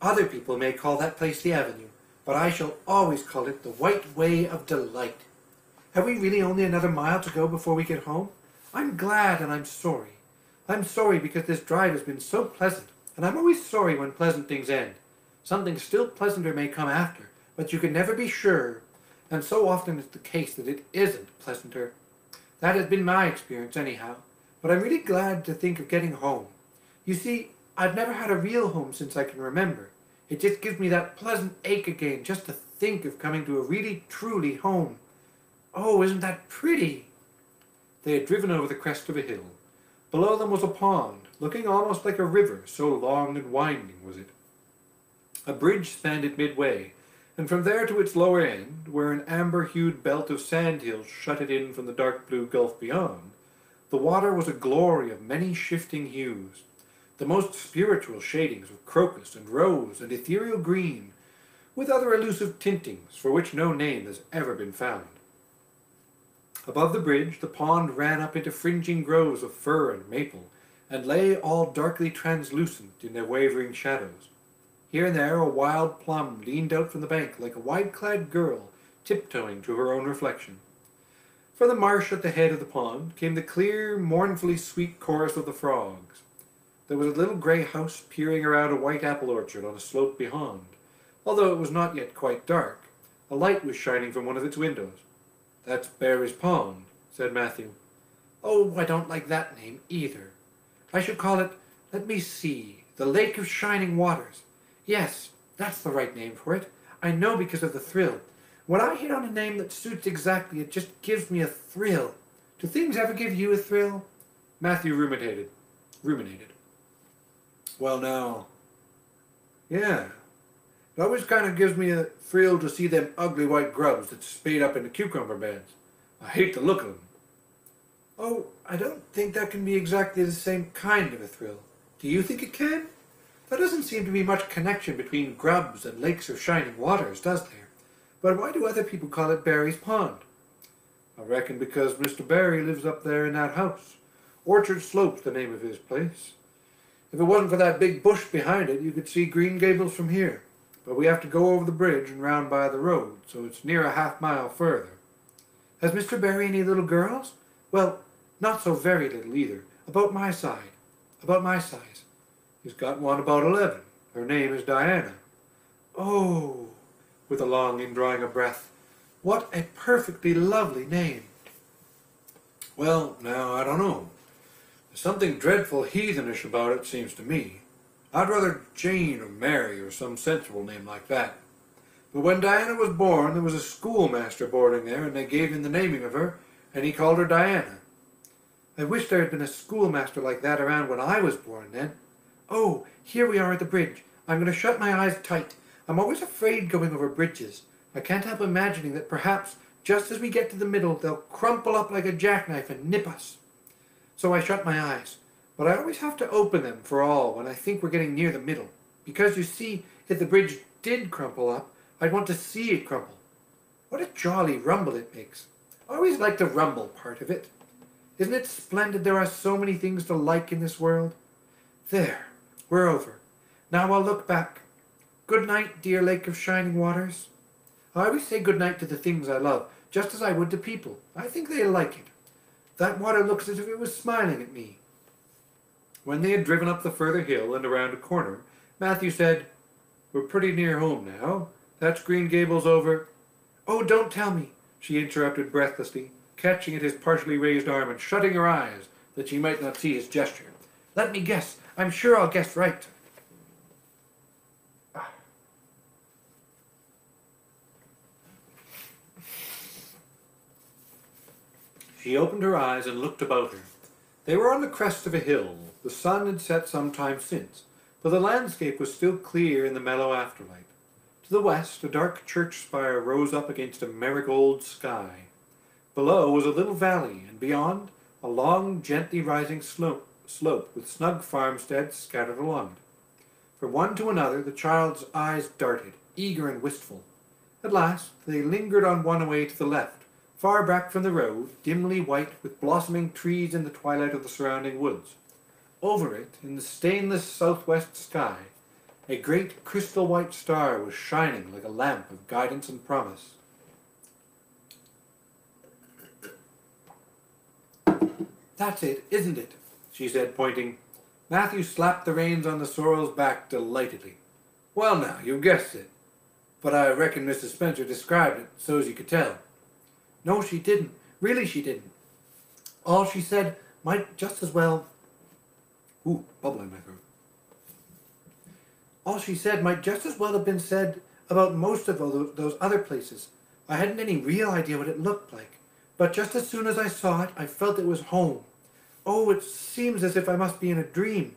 Other people may call that place the Avenue, but I shall always call it the White Way of Delight. Have we really only another mile to go before we get home? I'm glad and I'm sorry. I'm sorry because this drive has been so pleasant, and I'm always sorry when pleasant things end. Something still pleasanter may come after, but you can never be sure, and so often is the case that it isn't pleasanter. That has been my experience anyhow, but I'm really glad to think of getting home. You see, I've never had a real home since I can remember. It just gives me that pleasant ache again just to think of coming to a really, truly home. Oh, isn't that pretty?" They had driven over the crest of a hill. Below them was a pond, looking almost like a river, so long and winding was it. A bridge spanned it midway, and from there to its lower end, where an amber-hued belt of sandhills shut it in from the dark blue gulf beyond, the water was a glory of many shifting hues. The most spiritual shadings of crocus and rose and ethereal green, with other elusive tintings for which no name has ever been found. Above the bridge, the pond ran up into fringing groves of fir and maple, and lay all darkly translucent in their wavering shadows. Here and there a wild plum leaned out from the bank like a wide-clad girl tiptoeing to her own reflection. From the marsh at the head of the pond came the clear, mournfully sweet chorus of the frogs. There was a little grey house peering around a white apple orchard on a slope beyond. Although it was not yet quite dark, a light was shining from one of its windows. "That's Barry's Pond," said Matthew. "Oh, I don't like that name either. I should call it, let me see, the Lake of Shining Waters. Yes, that's the right name for it. I know because of the thrill. When I hit on a name that suits exactly, it just gives me a thrill. Do things ever give you a thrill?" Matthew ruminated. "Well now, yeah. It always kind of gives me a thrill to see them ugly white grubs that spade up in the cucumber beds. I hate the look of them. Oh, I don't think that can be exactly the same kind of a thrill. Do you think it can? There doesn't seem to be much connection between grubs and lakes of shining waters, does there? But why do other people call it Barry's Pond? I reckon because Mr. Barry lives up there in that house. Orchard Slope's the name of his place. If it wasn't for that big bush behind it, you could see Green Gables from here. But we have to go over the bridge and round by the road, so it's near a half-mile further. Has Mr. Barry any little girls? Well, not so very little either. About my size. He's got one about 11. Her name is Diana. Oh, with a long indrawing of breath. What a perfectly lovely name. Well, now, I don't know. There's something dreadful heathenish about it, seems to me. I'd rather Jane or Mary or some sensible name like that. But when Diana was born, there was a schoolmaster boarding there, and they gave him the naming of her, and he called her Diana. I wish there had been a schoolmaster like that around when I was born, Ned. Oh, here we are at the bridge. I'm going to shut my eyes tight. I'm always afraid going over bridges. I can't help imagining that perhaps, just as we get to the middle, they'll crumple up like a jackknife and nip us. So I shut my eyes. But I always have to open them for all when I think we're getting near the middle. Because, you see, if the bridge did crumple up, I'd want to see it crumple. What a jolly rumble it makes. I always like the rumble part of it. Isn't it splendid there are so many things to like in this world? There, we're over. Now I'll look back. Good night, dear lake of shining waters. I always say good night to the things I love, just as I would to people. I think they'll like it. That water looks as if it was smiling at me. When they had driven up the further hill and around a corner, Matthew said, We're pretty near home now. That's Green Gables over. Oh, don't tell me, she interrupted breathlessly, catching at his partially raised arm and shutting her eyes that she might not see his gesture. Let me guess. I'm sure I'll guess right. She opened her eyes and looked about her. They were on the crest of a hill. The sun had set some time since, but the landscape was still clear in the mellow afterlight. To the west, a dark church spire rose up against a marigold sky. Below was a little valley, and beyond, a long, gently rising slope with snug farmsteads scattered along it. From one to another, the child's eyes darted, eager and wistful. At last, they lingered on one away to the left, far back from the road, dimly white with blossoming trees in the twilight of the surrounding woods. Over it, in the stainless southwest sky, a great crystal-white star was shining like a lamp of guidance and promise. That's it, isn't it? She said, pointing. Matthew slapped the reins on the sorrel's back delightedly. Well now, you guessed it. But I reckon Mrs. Spencer described it so as you could tell. No, she didn't. Really, she didn't. All she said might just as well... Ooh, bubble in my throat. All she said might just as well have been said about most of those other places. I hadn't any real idea what it looked like. But just as soon as I saw it, I felt it was home. Oh, it seems as if I must be in a dream.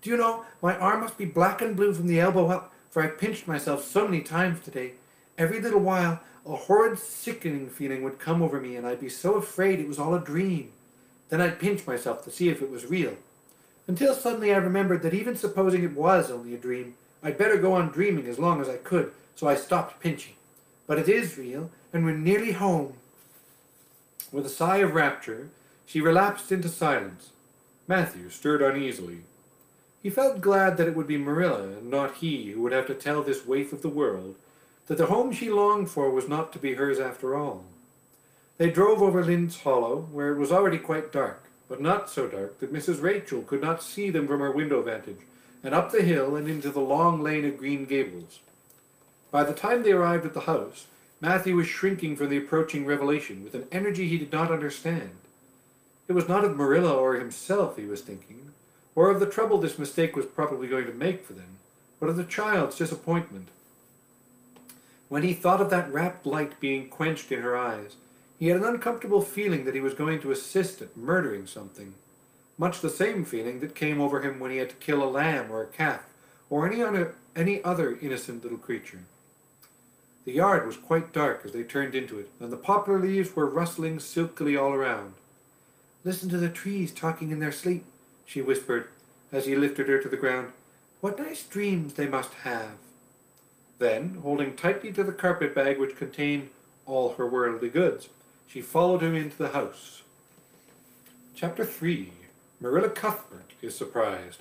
Do you know, my arm must be black and blue from the elbow up, for I pinched myself so many times today. Every little while, a horrid sickening feeling would come over me, and I'd be so afraid it was all a dream. Then I'd pinch myself to see if it was real. Until suddenly I remembered that even supposing it was only a dream, I'd better go on dreaming as long as I could, so I stopped pinching. But it is real, and we're nearly home. With a sigh of rapture, she relapsed into silence. Matthew stirred uneasily. He felt glad that it would be Marilla and not he who would have to tell this waif of the world that the home she longed for was not to be hers after all. They drove over Lynde's Hollow, where it was already quite dark, but not so dark that Mrs. Rachel could not see them from her window vantage, and up the hill and into the long lane of Green Gables. By the time they arrived at the house, Matthew was shrinking from the approaching revelation with an energy he did not understand. It was not of Marilla or himself he was thinking, or of the trouble this mistake was probably going to make for them, but of the child's disappointment. When he thought of that rapt light being quenched in her eyes, he had an uncomfortable feeling that he was going to assist at murdering something, much the same feeling that came over him when he had to kill a lamb or a calf, or any other innocent little creature. The yard was quite dark as they turned into it, and the poplar leaves were rustling silkily all around. Listen to the trees talking in their sleep, she whispered, as he lifted her to the ground. What nice dreams they must have. Then, holding tightly to the carpet bag which contained all her worldly goods, she followed him into the house. Chapter 3. Marilla Cuthbert is surprised.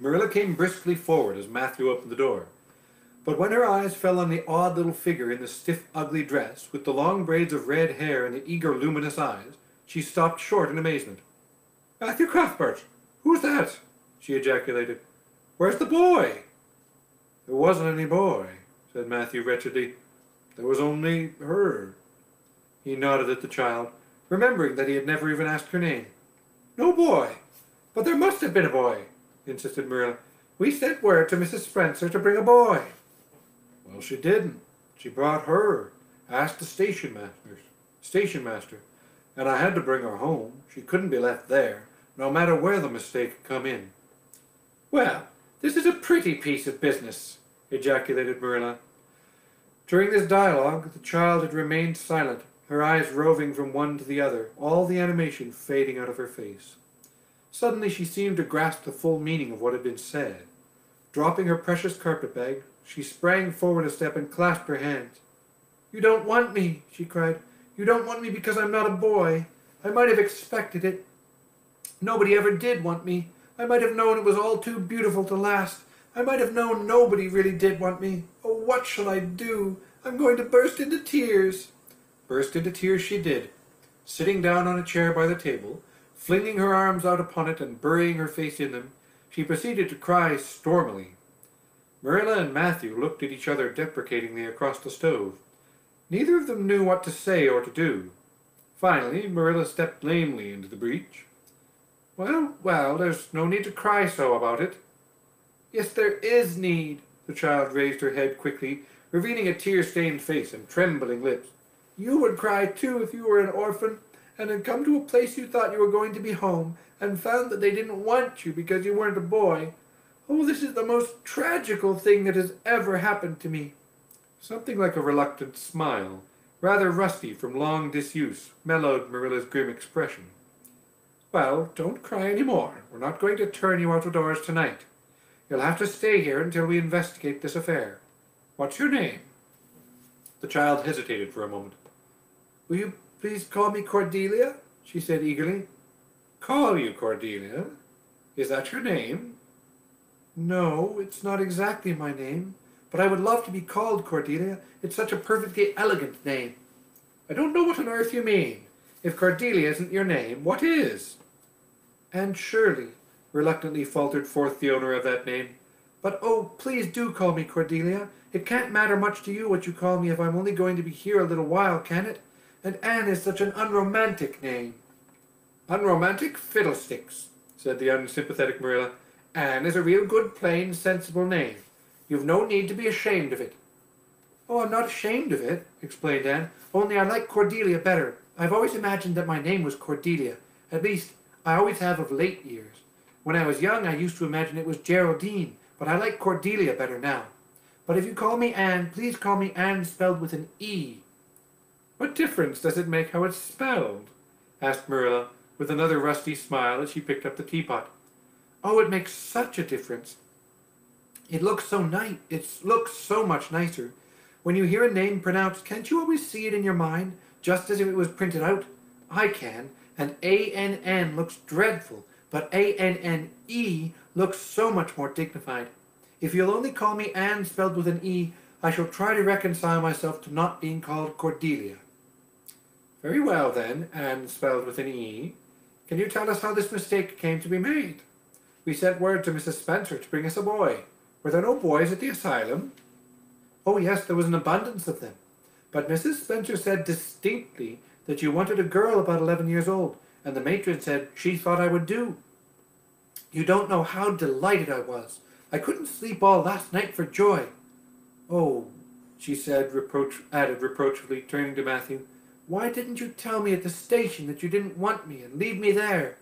Marilla came briskly forward as Matthew opened the door. But when her eyes fell on the odd little figure in the stiff, ugly dress, with the long braids of red hair and the eager, luminous eyes, she stopped short in amazement. Matthew Cuthbert! Who's that? She ejaculated. Where's the boy? There wasn't any boy, said Matthew wretchedly. There was only her. He nodded at the child, remembering that he had never even asked her name. No boy! But there must have been a boy, insisted Marilla. We sent word to Mrs. Spencer to bring a boy. Well, she didn't. She brought her. Asked the station master. And I had to bring her home. She couldn't be left there, no matter where the mistake had come in. Well, this is a pretty piece of business, ejaculated Marilla. During this dialogue, the child had remained silent, her eyes roving from one to the other, all the animation fading out of her face. Suddenly she seemed to grasp the full meaning of what had been said. Dropping her precious carpet-bag, she sprang forward a step and clasped her hands. You don't want me, she cried. You don't want me because I'm not a boy. I might have expected it. Nobody ever did want me. I might have known it was all too beautiful to last. I might have known nobody really did want me. Oh, what shall I do? I'm going to burst into tears. Burst into tears she did, sitting down on a chair by the table, flinging her arms out upon it and burying her face in them. She proceeded to cry stormily. Marilla and Matthew looked at each other deprecatingly across the stove. Neither of them knew what to say or to do. Finally, Marilla stepped lamely into the breach. Well, there's no need to cry so about it. Yes, there is need. The child raised her head quickly, revealing a tear-stained face and trembling lips. You would cry, too, if you were an orphan, and had come to a place you thought you were going to be home, and found that they didn't want you because you weren't a boy. Oh, this is the most tragical thing that has ever happened to me. Something like a reluctant smile, rather rusty from long disuse, mellowed Marilla's grim expression. Well, don't cry any more. We're not going to turn you out of doors tonight. You'll have to stay here until we investigate this affair. What's your name? The child hesitated for a moment. Will you please call me Cordelia? She said eagerly. Call you Cordelia? Is that your name? No, it's not exactly my name, but I would love to be called Cordelia. It's such a perfectly elegant name. I don't know what on earth you mean. If Cordelia isn't your name, what is? Anne Shirley, reluctantly faltered forth the owner of that name. But oh, please do call me Cordelia. It can't matter much to you what you call me if I'm only going to be here a little while, can it? And Anne is such an unromantic name. Unromantic fiddlesticks, said the unsympathetic Marilla. Anne is a real good, plain, sensible name. You've no need to be ashamed of it. Oh, I'm not ashamed of it, explained Anne, only I like Cordelia better. I've always imagined that my name was Cordelia. At least, I always have of late years. When I was young, I used to imagine it was Geraldine, but I like Cordelia better now. But if you call me Anne, please call me Anne spelled with an E. What difference does it make how it's spelled? Asked Marilla, with another rusty smile as she picked up the teapot. Oh, it makes such a difference. It looks so nice. It looks so much nicer. When you hear a name pronounced, can't you always see it in your mind, just as if it was printed out? I can, and A-N-N looks dreadful, but A-N-N-E looks so much more dignified. If you'll only call me Anne spelled with an E, I shall try to reconcile myself to not being called Cordelia. Very well, then, Anne spelled with an E. Can you tell us how this mistake came to be made? We sent word to Mrs. Spencer to bring us a boy. Were there no boys at the asylum? Oh, yes, there was an abundance of them. But Mrs. Spencer said distinctly that you wanted a girl about 11 years old, and the matron said she thought I would do. You don't know how delighted I was. I couldn't sleep all last night for joy. Oh, she said, added reproachfully, turning to Matthew, why didn't you tell me at the station that you didn't want me and leave me there?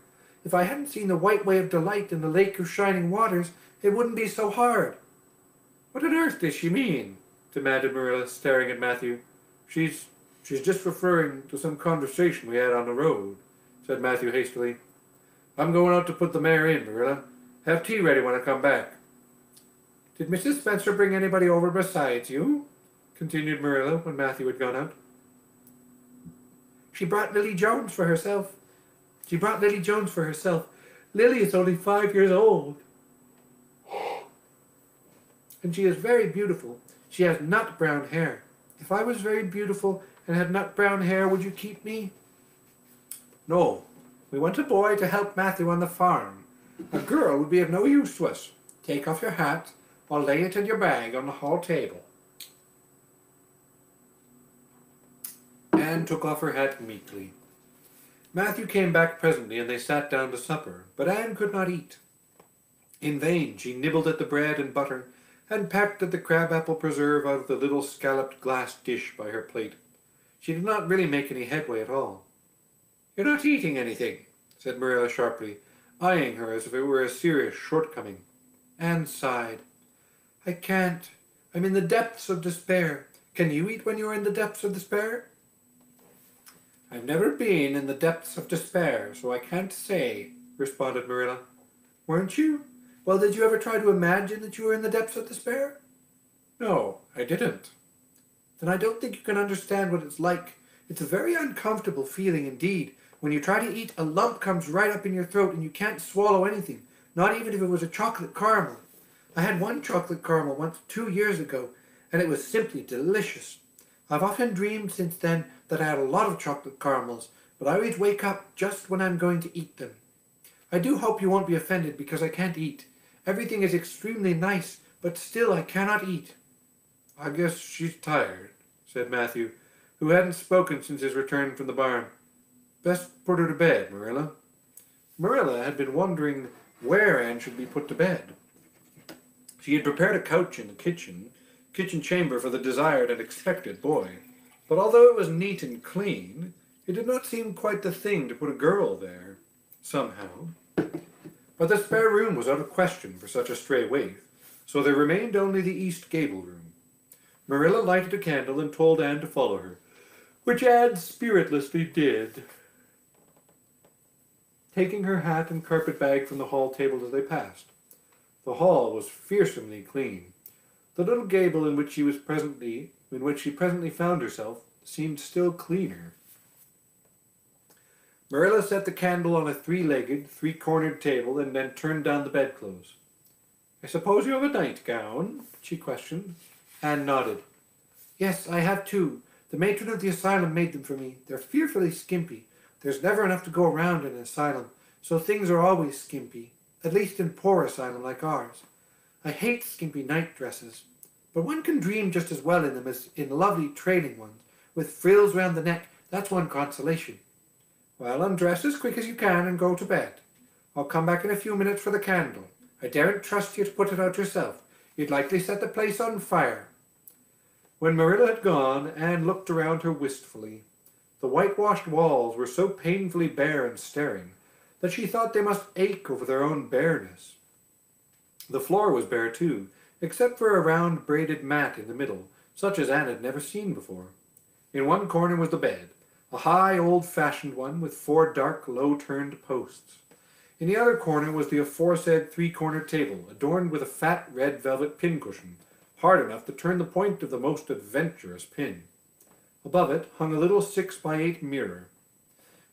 If I hadn't seen the white way of delight in the lake of shining waters, it wouldn't be so hard. What on earth does she mean? Demanded Marilla, staring at Matthew. She's just referring to some conversation we had on the road, said Matthew hastily. "I'm going out to put the mare in, Marilla. Have tea ready when I come back." "Did Mrs. Spencer bring anybody over besides you?" continued Marilla when Matthew had gone out. She brought Lily Jones for herself. Lily is only 5 years old. And she is very beautiful. She has nut brown hair. If I was very beautiful and had nut brown hair, would you keep me?" "No. We want a boy to help Matthew on the farm. A girl would be of no use to us. Take off your hat. I'll lay it in your bag on the hall table." Anne took off her hat meekly. Matthew came back presently, and they sat down to supper, but Anne could not eat. In vain she nibbled at the bread and butter, and pecked at the crab-apple preserve out of the little scalloped glass dish by her plate. She did not really make any headway at all. "You're not eating anything," said Marilla sharply, eyeing her as if it were a serious shortcoming. Anne sighed. "I can't. I'm in the depths of despair. Can you eat when you're in the depths of despair?" "I've never been in the depths of despair, so I can't say," responded Marilla. "Weren't you? Well, did you ever try to imagine that you were in the depths of despair?" "No, I didn't." "Then I don't think you can understand what it's like. It's a very uncomfortable feeling indeed. When you try to eat, a lump comes right up in your throat and you can't swallow anything, not even if it was a chocolate caramel. I had one chocolate caramel once 2 years ago, and it was simply delicious. I've often dreamed since then that I had a lot of chocolate caramels, but I always wake up just when I'm going to eat them. I do hope you won't be offended because I can't eat. Everything is extremely nice, but still I cannot eat." "I guess she's tired," said Matthew, who hadn't spoken since his return from the barn. "Best put her to bed, Marilla." Marilla had been wondering where Anne should be put to bed. She had prepared a couch in the kitchen chamber for the desired and expected boy, but although it was neat and clean, it did not seem quite the thing to put a girl there, somehow. But the spare room was out of question for such a stray waif, so there remained only the east gable room. Marilla lighted a candle and told Anne to follow her, which Anne spiritlessly did, taking her hat and carpet-bag from the hall table as they passed. The hall was fearsomely clean. The little gable in which she presently found herself seemed still cleaner. Marilla set the candle on a three-legged, three-cornered table and then turned down the bedclothes. "I suppose you have a nightgown?" she questioned. Anne nodded. "Yes, I have two. The matron of the asylum made them for me. They're fearfully skimpy. There's never enough to go around in an asylum, so things are always skimpy, at least in poor asylum like ours. I hate skimpy night dresses, but one can dream just as well in them as in lovely trailing ones, with frills round the neck. That's one consolation. Well, undress as quick as you can and go to bed. I'll come back in a few minutes for the candle. I daren't trust you to put it out yourself. You'd likely set the place on fire." When Marilla had gone, Anne looked around her wistfully. The whitewashed walls were so painfully bare and staring that she thought they must ache over their own bareness. The floor was bare too, except for a round braided mat in the middle, such as Anne had never seen before. In one corner was the bed, a high old-fashioned one with 4 dark, low-turned posts. In the other corner was the aforesaid three-cornered table, adorned with a fat red velvet pincushion, hard enough to turn the point of the most adventurous pin. Above it hung a little 6-by-8 mirror.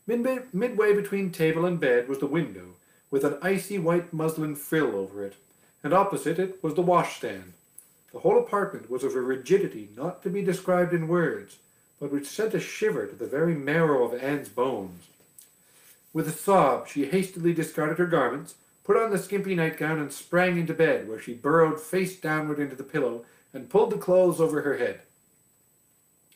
Midway between table and bed was the window, with an icy white muslin frill over it, and opposite it was the washstand. The whole apartment was of a rigidity not to be described in words, but which sent a shiver to the very marrow of Anne's bones. With a sob, she hastily discarded her garments, put on the skimpy nightgown, and sprang into bed, where she burrowed face downward into the pillow and pulled the clothes over her head.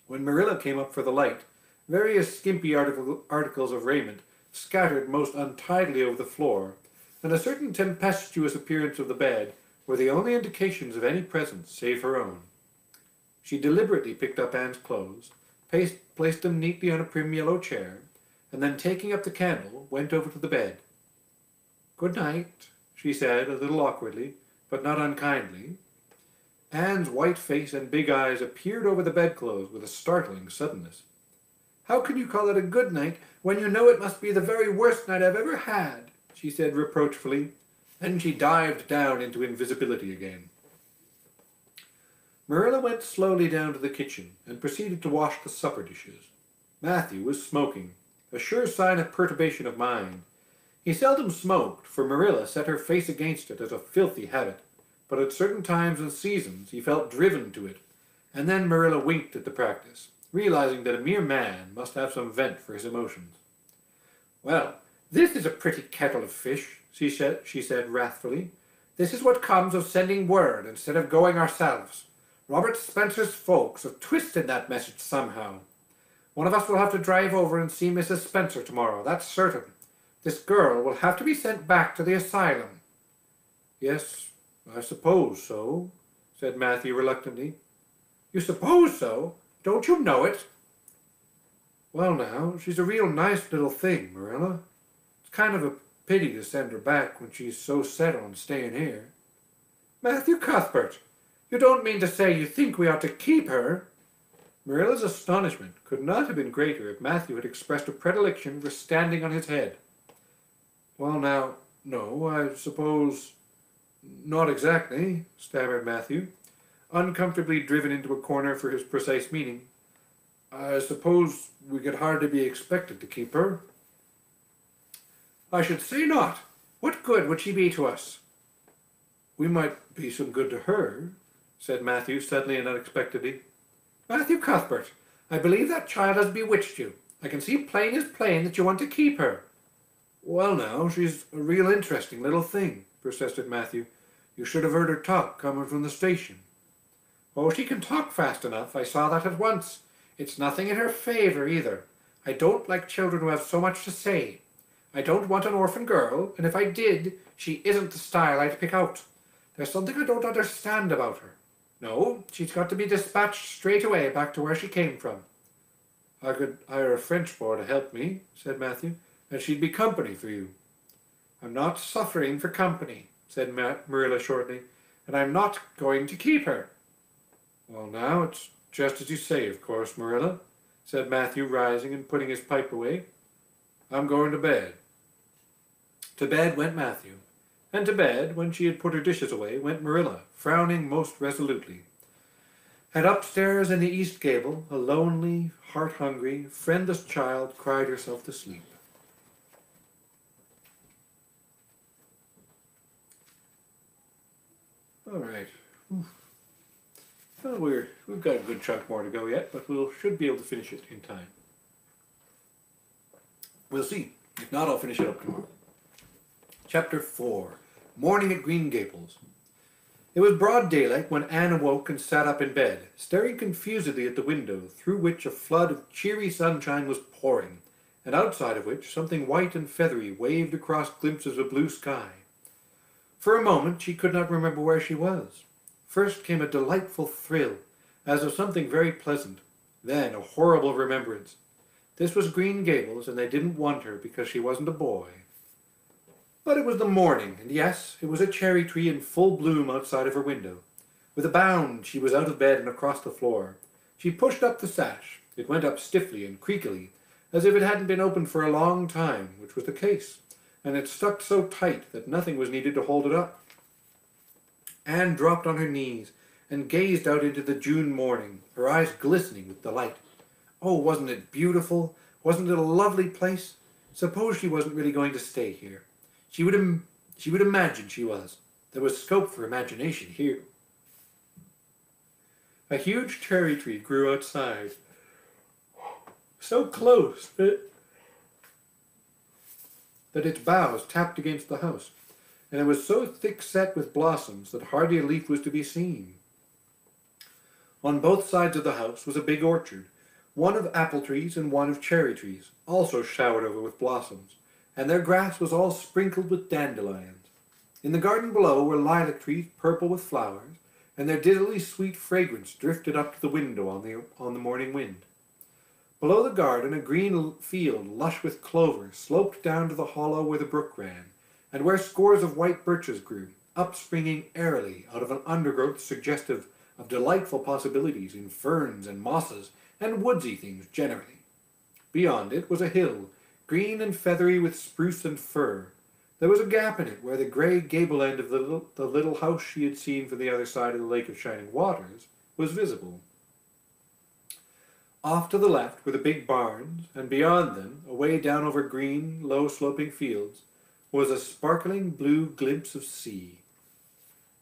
When Marilla came up for the light, various skimpy articles of raiment scattered most untidily over the floor, and a certain tempestuous appearance of the bed were the only indications of any presence save her own. She deliberately picked up Anne's clothes, placed them neatly on a prim yellow chair, and then taking up the candle, went over to the bed. "Good night," she said, a little awkwardly, but not unkindly. Anne's white face and big eyes appeared over the bedclothes with a startling suddenness. How can you call it a good night when you know it must be the very worst night I've ever had?" she said reproachfully. Then she dived down into invisibility again. Marilla went slowly down to the kitchen and proceeded to wash the supper dishes. Matthew was smoking, a sure sign of perturbation of mind. He seldom smoked, for Marilla set her face against it as a filthy habit, but at certain times and seasons he felt driven to it, and then Marilla winked at the practice, realizing that a mere man must have some vent for his emotions. "Well, this is a pretty kettle of fish," she said wrathfully. "This is what comes of sending word instead of going ourselves. Robert Spencer's folks have twisted that message somehow. One of us will have to drive over and see Mrs. Spencer tomorrow, that's certain. This girl will have to be sent back to the asylum." "Yes, I suppose so," said Matthew reluctantly. "You suppose so? Don't you know it?" "Well now, she's a real nice little thing, Marilla. It's kind of a pity to send her back when she's so set on staying here." "Matthew Cuthbert, you don't mean to say you think we ought to keep her?" Marilla's astonishment could not have been greater if Matthew had expressed a predilection for standing on his head. "Well now, no, I suppose not exactly," stammered Matthew, uncomfortably driven into a corner for his precise meaning. "I suppose we could hardly be expected to keep her." "I should say not. What good would she be to us?" "We might be some good to her," said Matthew suddenly and unexpectedly. "Matthew Cuthbert, I believe that child has bewitched you. I can see plain as plain that you want to keep her." "Well now, she's a real interesting little thing," persisted Matthew. "You should have heard her talk coming from the station." "Oh, she can talk fast enough. I saw that at once. It's nothing in her favor either. I don't like children who have so much to say. I don't want an orphan girl, and if I did, she isn't the style I'd pick out. There's something I don't understand about her. No, she's got to be dispatched straight away back to where she came from." "I could hire a French boy to help me," said Matthew, "and she'd be company for you." "I'm not suffering for company," said Marilla shortly, "and I'm not going to keep her." "Well now, it's just as you say, of course, Marilla," said Matthew, rising and putting his pipe away. "I'm going to bed." To bed went Matthew, and to bed, when she had put her dishes away, went Marilla, frowning most resolutely. And upstairs in the east gable, a lonely, heart-hungry, friendless child cried herself to sleep. All right. Well, we've got a good chunk more to go yet, but we should be able to finish it in time. We'll see. If not, I'll finish it up tomorrow. Chapter 4. Morning at Green Gables. It was broad daylight when Anne awoke and sat up in bed, staring confusedly at the window, through which a flood of cheery sunshine was pouring, and outside of which something white and feathery waved across glimpses of blue sky. For a moment she could not remember where she was. First came a delightful thrill, as of something very pleasant, then a horrible remembrance. This was Green Gables, and they didn't want her because she wasn't a boy. But it was the morning, and yes, it was a cherry tree in full bloom outside of her window. With a bound she was out of bed and across the floor. She pushed up the sash. It went up stiffly and creakily, as if it hadn't been opened for a long time, which was the case, and it stuck so tight that nothing was needed to hold it up. Anne dropped on her knees and gazed out into the June morning, her eyes glistening with delight. Oh, wasn't it beautiful? Wasn't it a lovely place? Suppose she wasn't really going to stay here. She would imagine she was. There was scope for imagination here. A huge cherry tree grew outside, so close that its boughs tapped against the house, and it was so thick set with blossoms that hardly a leaf was to be seen. On both sides of the house was a big orchard, one of apple trees and one of cherry trees, also showered over with blossoms, and their grass was all sprinkled with dandelions. In the garden below were lilac trees purple with flowers, and their dizzily sweet fragrance drifted up to the window on the morning wind. Below the garden a green field lush with clover sloped down to the hollow where the brook ran, and where scores of white birches grew, upspringing airily out of an undergrowth suggestive of delightful possibilities in ferns and mosses and woodsy things generally. Beyond it was a hill, green and feathery with spruce and fir. There was a gap in it where the grey gable end of the little house she had seen from the other side of the Lake of Shining Waters was visible. Off to the left were the big barns, and beyond them, away down over green, low-sloping fields, was a sparkling blue glimpse of sea.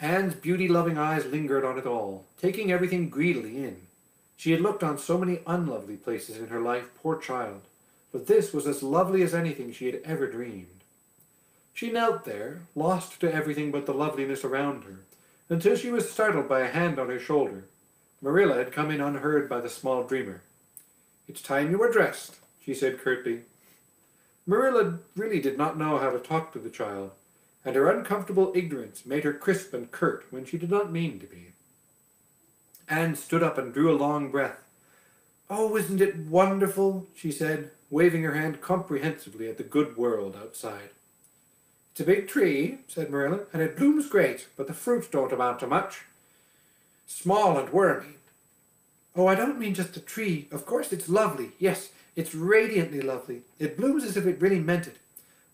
Anne's beauty-loving eyes lingered on it all, taking everything greedily in. She had looked on so many unlovely places in her life, poor child, but this was as lovely as anything she had ever dreamed. She knelt there, lost to everything but the loveliness around her, until she was startled by a hand on her shoulder. Marilla had come in unheard by the small dreamer. "It's time you were dressed," she said curtly. Marilla really did not know how to talk to the child, and her uncomfortable ignorance made her crisp and curt when she did not mean to be. Anne stood up and drew a long breath. "Oh, isn't it wonderful?" she said, waving her hand comprehensively at the good world outside. "It's a big tree," said Marilla, "and it blooms great, but the fruits don't amount to much. Small and wormy." "Oh, I don't mean just the tree. Of course it's lovely. Yes, it's radiantly lovely. It blooms as if it really meant it.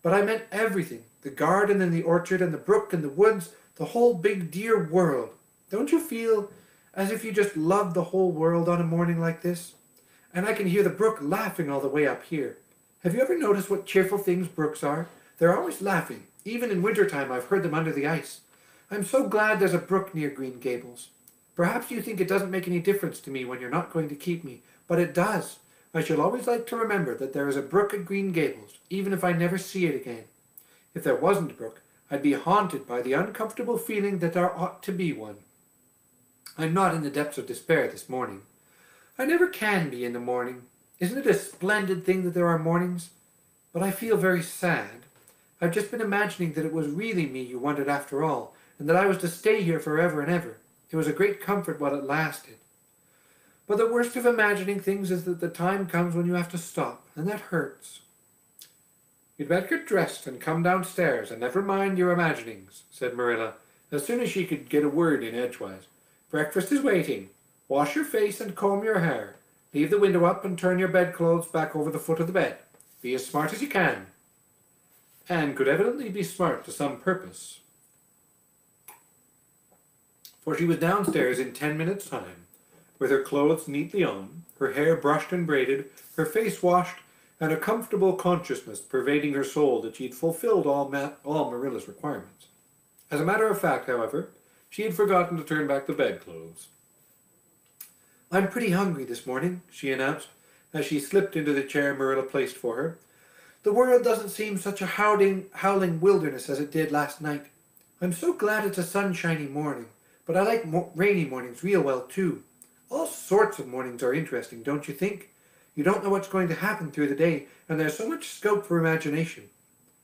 But I meant everything. The garden and the orchard and the brook and the woods, the whole big dear world. Don't you feel as if you just loved the whole world on a morning like this? And I can hear the brook laughing all the way up here. Have you ever noticed what cheerful things brooks are? They're always laughing. Even in wintertime I've heard them under the ice. I'm so glad there's a brook near Green Gables. Perhaps you think it doesn't make any difference to me when you're not going to keep me, but it does. I shall always like to remember that there is a brook at Green Gables, even if I never see it again. If there wasn't a brook, I'd be haunted by the uncomfortable feeling that there ought to be one. I'm not in the depths of despair this morning. I never can be in the morning. Isn't it a splendid thing that there are mornings? But I feel very sad. I've just been imagining that it was really me you wanted after all, and that I was to stay here forever and ever. It was a great comfort while it lasted. But the worst of imagining things is that the time comes when you have to stop, and that hurts." "You'd better get dressed and come downstairs and never mind your imaginings," said Marilla, as soon as she could get a word in edgewise. "Breakfast is waiting. Wash your face and comb your hair. Leave the window up and turn your bedclothes back over the foot of the bed. Be as smart as you can." Anne could evidently be smart to some purpose, for she was downstairs in 10 minutes' time, with her clothes neatly on, her hair brushed and braided, her face washed, and a comfortable consciousness pervading her soul that she had fulfilled all Marilla's requirements. As a matter of fact, however, she had forgotten to turn back the bedclothes. "I'm pretty hungry this morning," she announced, as she slipped into the chair Marilla placed for her. "The world doesn't seem such a howling wilderness as it did last night. I'm so glad it's a sunshiny morning, but I like rainy mornings real well too. All sorts of mornings are interesting, don't you think? You don't know what's going to happen through the day, and there's so much scope for imagination.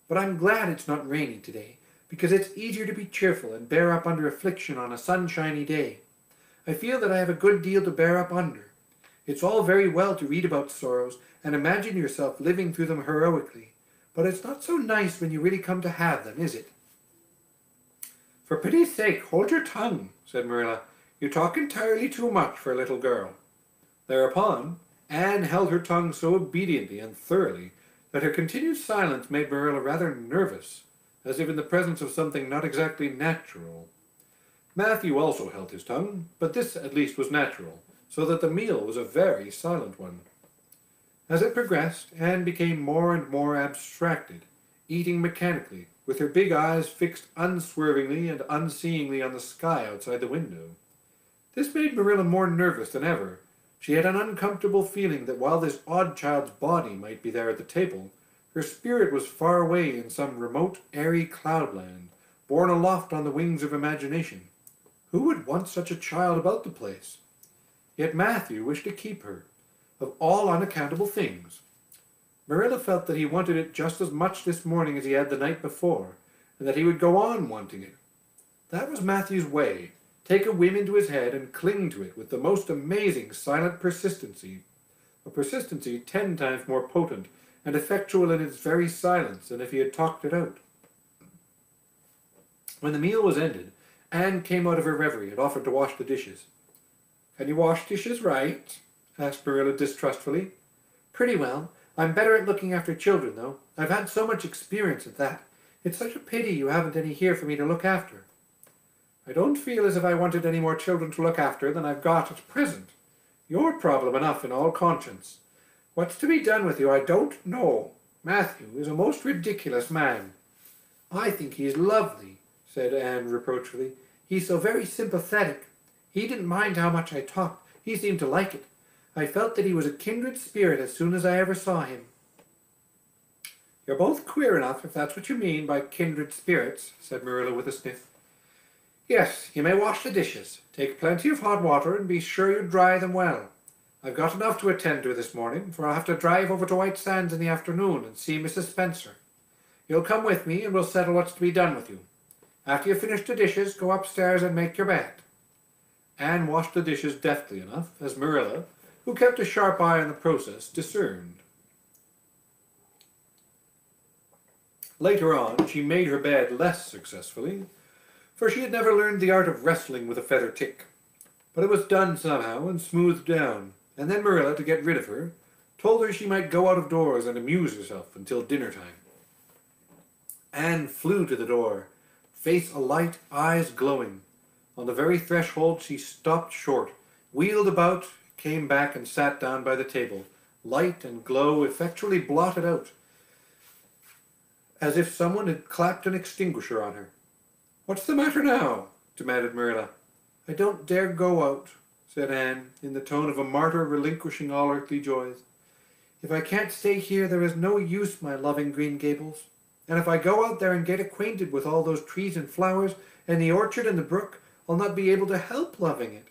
But I'm glad it's not rainy today, because it's easier to be cheerful and bear up under affliction on a sunshiny day. I feel that I have a good deal to bear up under. It's all very well to read about sorrows and imagine yourself living through them heroically, but it's not so nice when you really come to have them, is it?" "For pity's sake, hold your tongue," said Marilla. "You talk entirely too much for a little girl." Thereupon, Anne held her tongue so obediently and thoroughly that her continued silence made Marilla rather nervous, as if in the presence of something not exactly natural. Matthew also held his tongue, but this at least was natural, so that the meal was a very silent one. As it progressed, Anne became more and more abstracted, eating mechanically, with her big eyes fixed unswervingly and unseeingly on the sky outside the window. This made Marilla more nervous than ever. She had an uncomfortable feeling that while this odd child's body might be there at the table, her spirit was far away in some remote, airy cloudland, borne aloft on the wings of imagination. Who would want such a child about the place? Yet Matthew wished to keep her, of all unaccountable things. Marilla felt that he wanted it just as much this morning as he had the night before, and that he would go on wanting it. That was Matthew's way, take a whim into his head and cling to it with the most amazing silent persistency, a persistency 10 times more potent and effectual in its very silence than if he had talked it out. When the meal was ended, Anne came out of her reverie and offered to wash the dishes. "Can you wash dishes right?" asked Marilla distrustfully. "Pretty well. I'm better at looking after children, though. I've had so much experience at that. It's such a pity you haven't any here for me to look after." "I don't feel as if I wanted any more children to look after than I've got at present. You're problem enough in all conscience. What's to be done with you I don't know. Matthew is a most ridiculous man." "I think he's lovely," said Anne reproachfully. "He's so very sympathetic. He didn't mind how much I talked. He seemed to like it. I felt that he was a kindred spirit as soon as I ever saw him." "You're both queer enough, if that's what you mean by kindred spirits," said Marilla with a sniff. "Yes, you may wash the dishes. Take plenty of hot water and be sure you dry them well. I've got enough to attend to this morning, for I'll have to drive over to White Sands in the afternoon and see Mrs. Spencer. You'll come with me and we'll settle what's to be done with you. After you've finished the dishes, go upstairs and make your bed." Anne washed the dishes deftly enough, as Marilla, who kept a sharp eye on the process, discerned. Later on, she made her bed less successfully, for she had never learned the art of wrestling with a feather tick. But it was done somehow and smoothed down, and then Marilla, to get rid of her, told her she might go out of doors and amuse herself until dinner time. Anne flew to the door, face alight, eyes glowing. On the very threshold she stopped short, wheeled about, came back and sat down by the table, light and glow effectually blotted out, as if someone had clapped an extinguisher on her. "What's the matter now?" demanded Marilla. "I don't dare go out," said Anne, in the tone of a martyr relinquishing all earthly joys. "If I can't stay here, there is no use my loving Green Gables. And if I go out there and get acquainted with all those trees and flowers, and the orchard and the brook, I'll not be able to help loving it.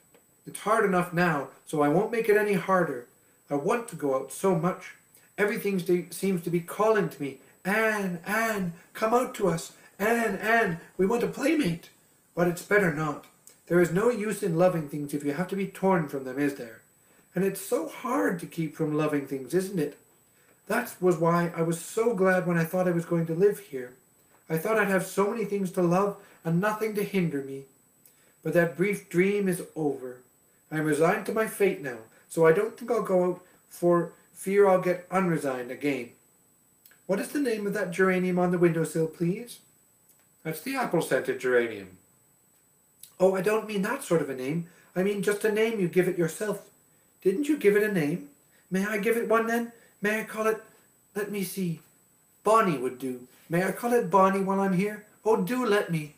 It's hard enough now, so I won't make it any harder. I want to go out so much. Everything seems to be calling to me. 'Anne, Anne, come out to us. Anne, Anne, we want a playmate.' But it's better not. There is no use in loving things if you have to be torn from them, is there? And it's so hard to keep from loving things, isn't it? That was why I was so glad when I thought I was going to live here. I thought I'd have so many things to love and nothing to hinder me. But that brief dream is over. I'm resigned to my fate now, so I don't think I'll go out for fear I'll get unresigned again. What is the name of that geranium on the windowsill, please?" "That's the apple-scented geranium." "Oh, I don't mean that sort of a name. I mean just a name you give it yourself. Didn't you give it a name? May I give it one then? May I call it, let me see, Bonnie would do. May I call it Bonnie while I'm here? Oh, do let me."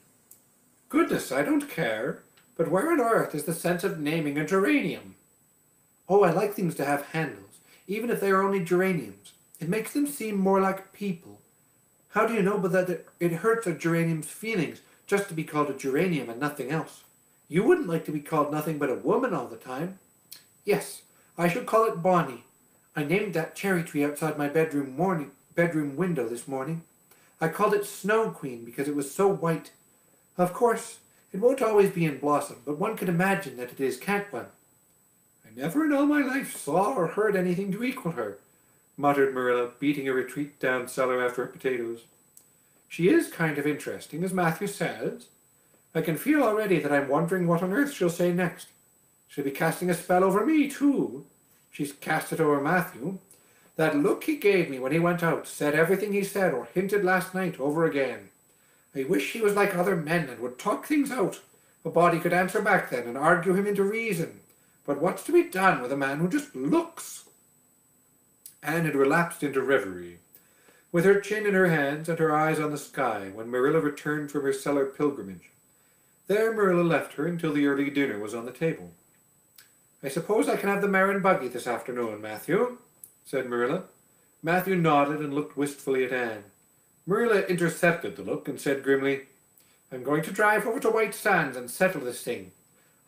"Goodness, I don't care. But where on earth is the sense of naming a geranium?" "Oh, I like things to have handles, even if they are only geraniums. It makes them seem more like people. How do you know but that it hurts a geranium's feelings just to be called a geranium and nothing else? You wouldn't like to be called nothing but a woman all the time." "Yes, I should call it Bonnie. I named that cherry tree outside my bedroom window this morning. I called it Snow Queen because it was so white. Of course, it won't always be in blossom, but one can imagine that it is, can't one?" "I never in all my life saw or heard anything to equal her," muttered Marilla, beating a retreat down cellar after her potatoes. "She is kind of interesting, as Matthew says. I can feel already that I'm wondering what on earth she'll say next. She'll be casting a spell over me, too. She's cast it over Matthew. That look he gave me when he went out said everything he said or hinted last night over again. I wish he was like other men and would talk things out. A body could answer back then and argue him into reason. But what's to be done with a man who just looks?" Anne had relapsed into reverie, with her chin in her hands and her eyes on the sky, when Marilla returned from her cellar pilgrimage. There Marilla left her until the early dinner was on the table. "I suppose I can have the mare and buggy this afternoon, Matthew?" said Marilla. Matthew nodded and looked wistfully at Anne. Marilla intercepted the look and said grimly, "I'm going to drive over to White Sands and settle this thing.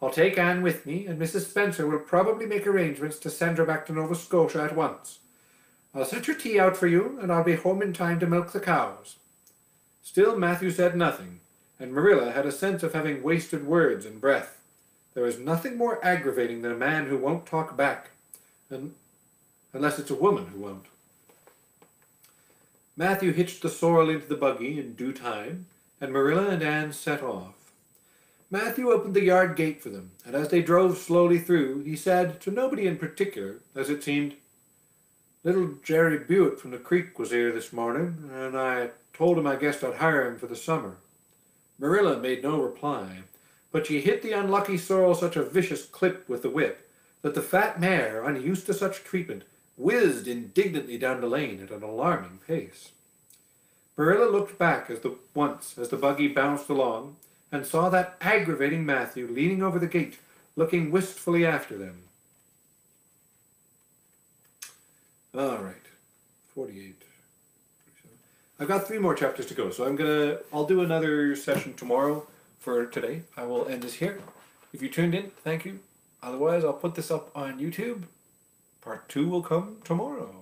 I'll take Anne with me, and Mrs. Spencer will probably make arrangements to send her back to Nova Scotia at once. I'll set your tea out for you, and I'll be home in time to milk the cows." Still Matthew said nothing, and Marilla had a sense of having wasted words and breath. There is nothing more aggravating than a man who won't talk back, unless it's a woman who won't. Matthew hitched the sorrel into the buggy in due time, and Marilla and Anne set off. Matthew opened the yard gate for them, and as they drove slowly through, he said, to nobody in particular, as it seemed, Little Jerry Buick from the creek was here this morning, and I told him I guessed I'd hire him for the summer. Marilla made no reply, but she hit the unlucky sorrel such a vicious clip with the whip that the fat mare, unused to such treatment, whizzed indignantly down the lane at an alarming pace. Marilla looked back as the buggy bounced along, and saw that aggravating Matthew leaning over the gate, looking wistfully after them. All right, 48. I've got 3 more chapters to go, so I'll do another session tomorrow. For today, I will end this here. If you tuned in, thank you. Otherwise, I'll put this up on YouTube. Part 2 will come tomorrow.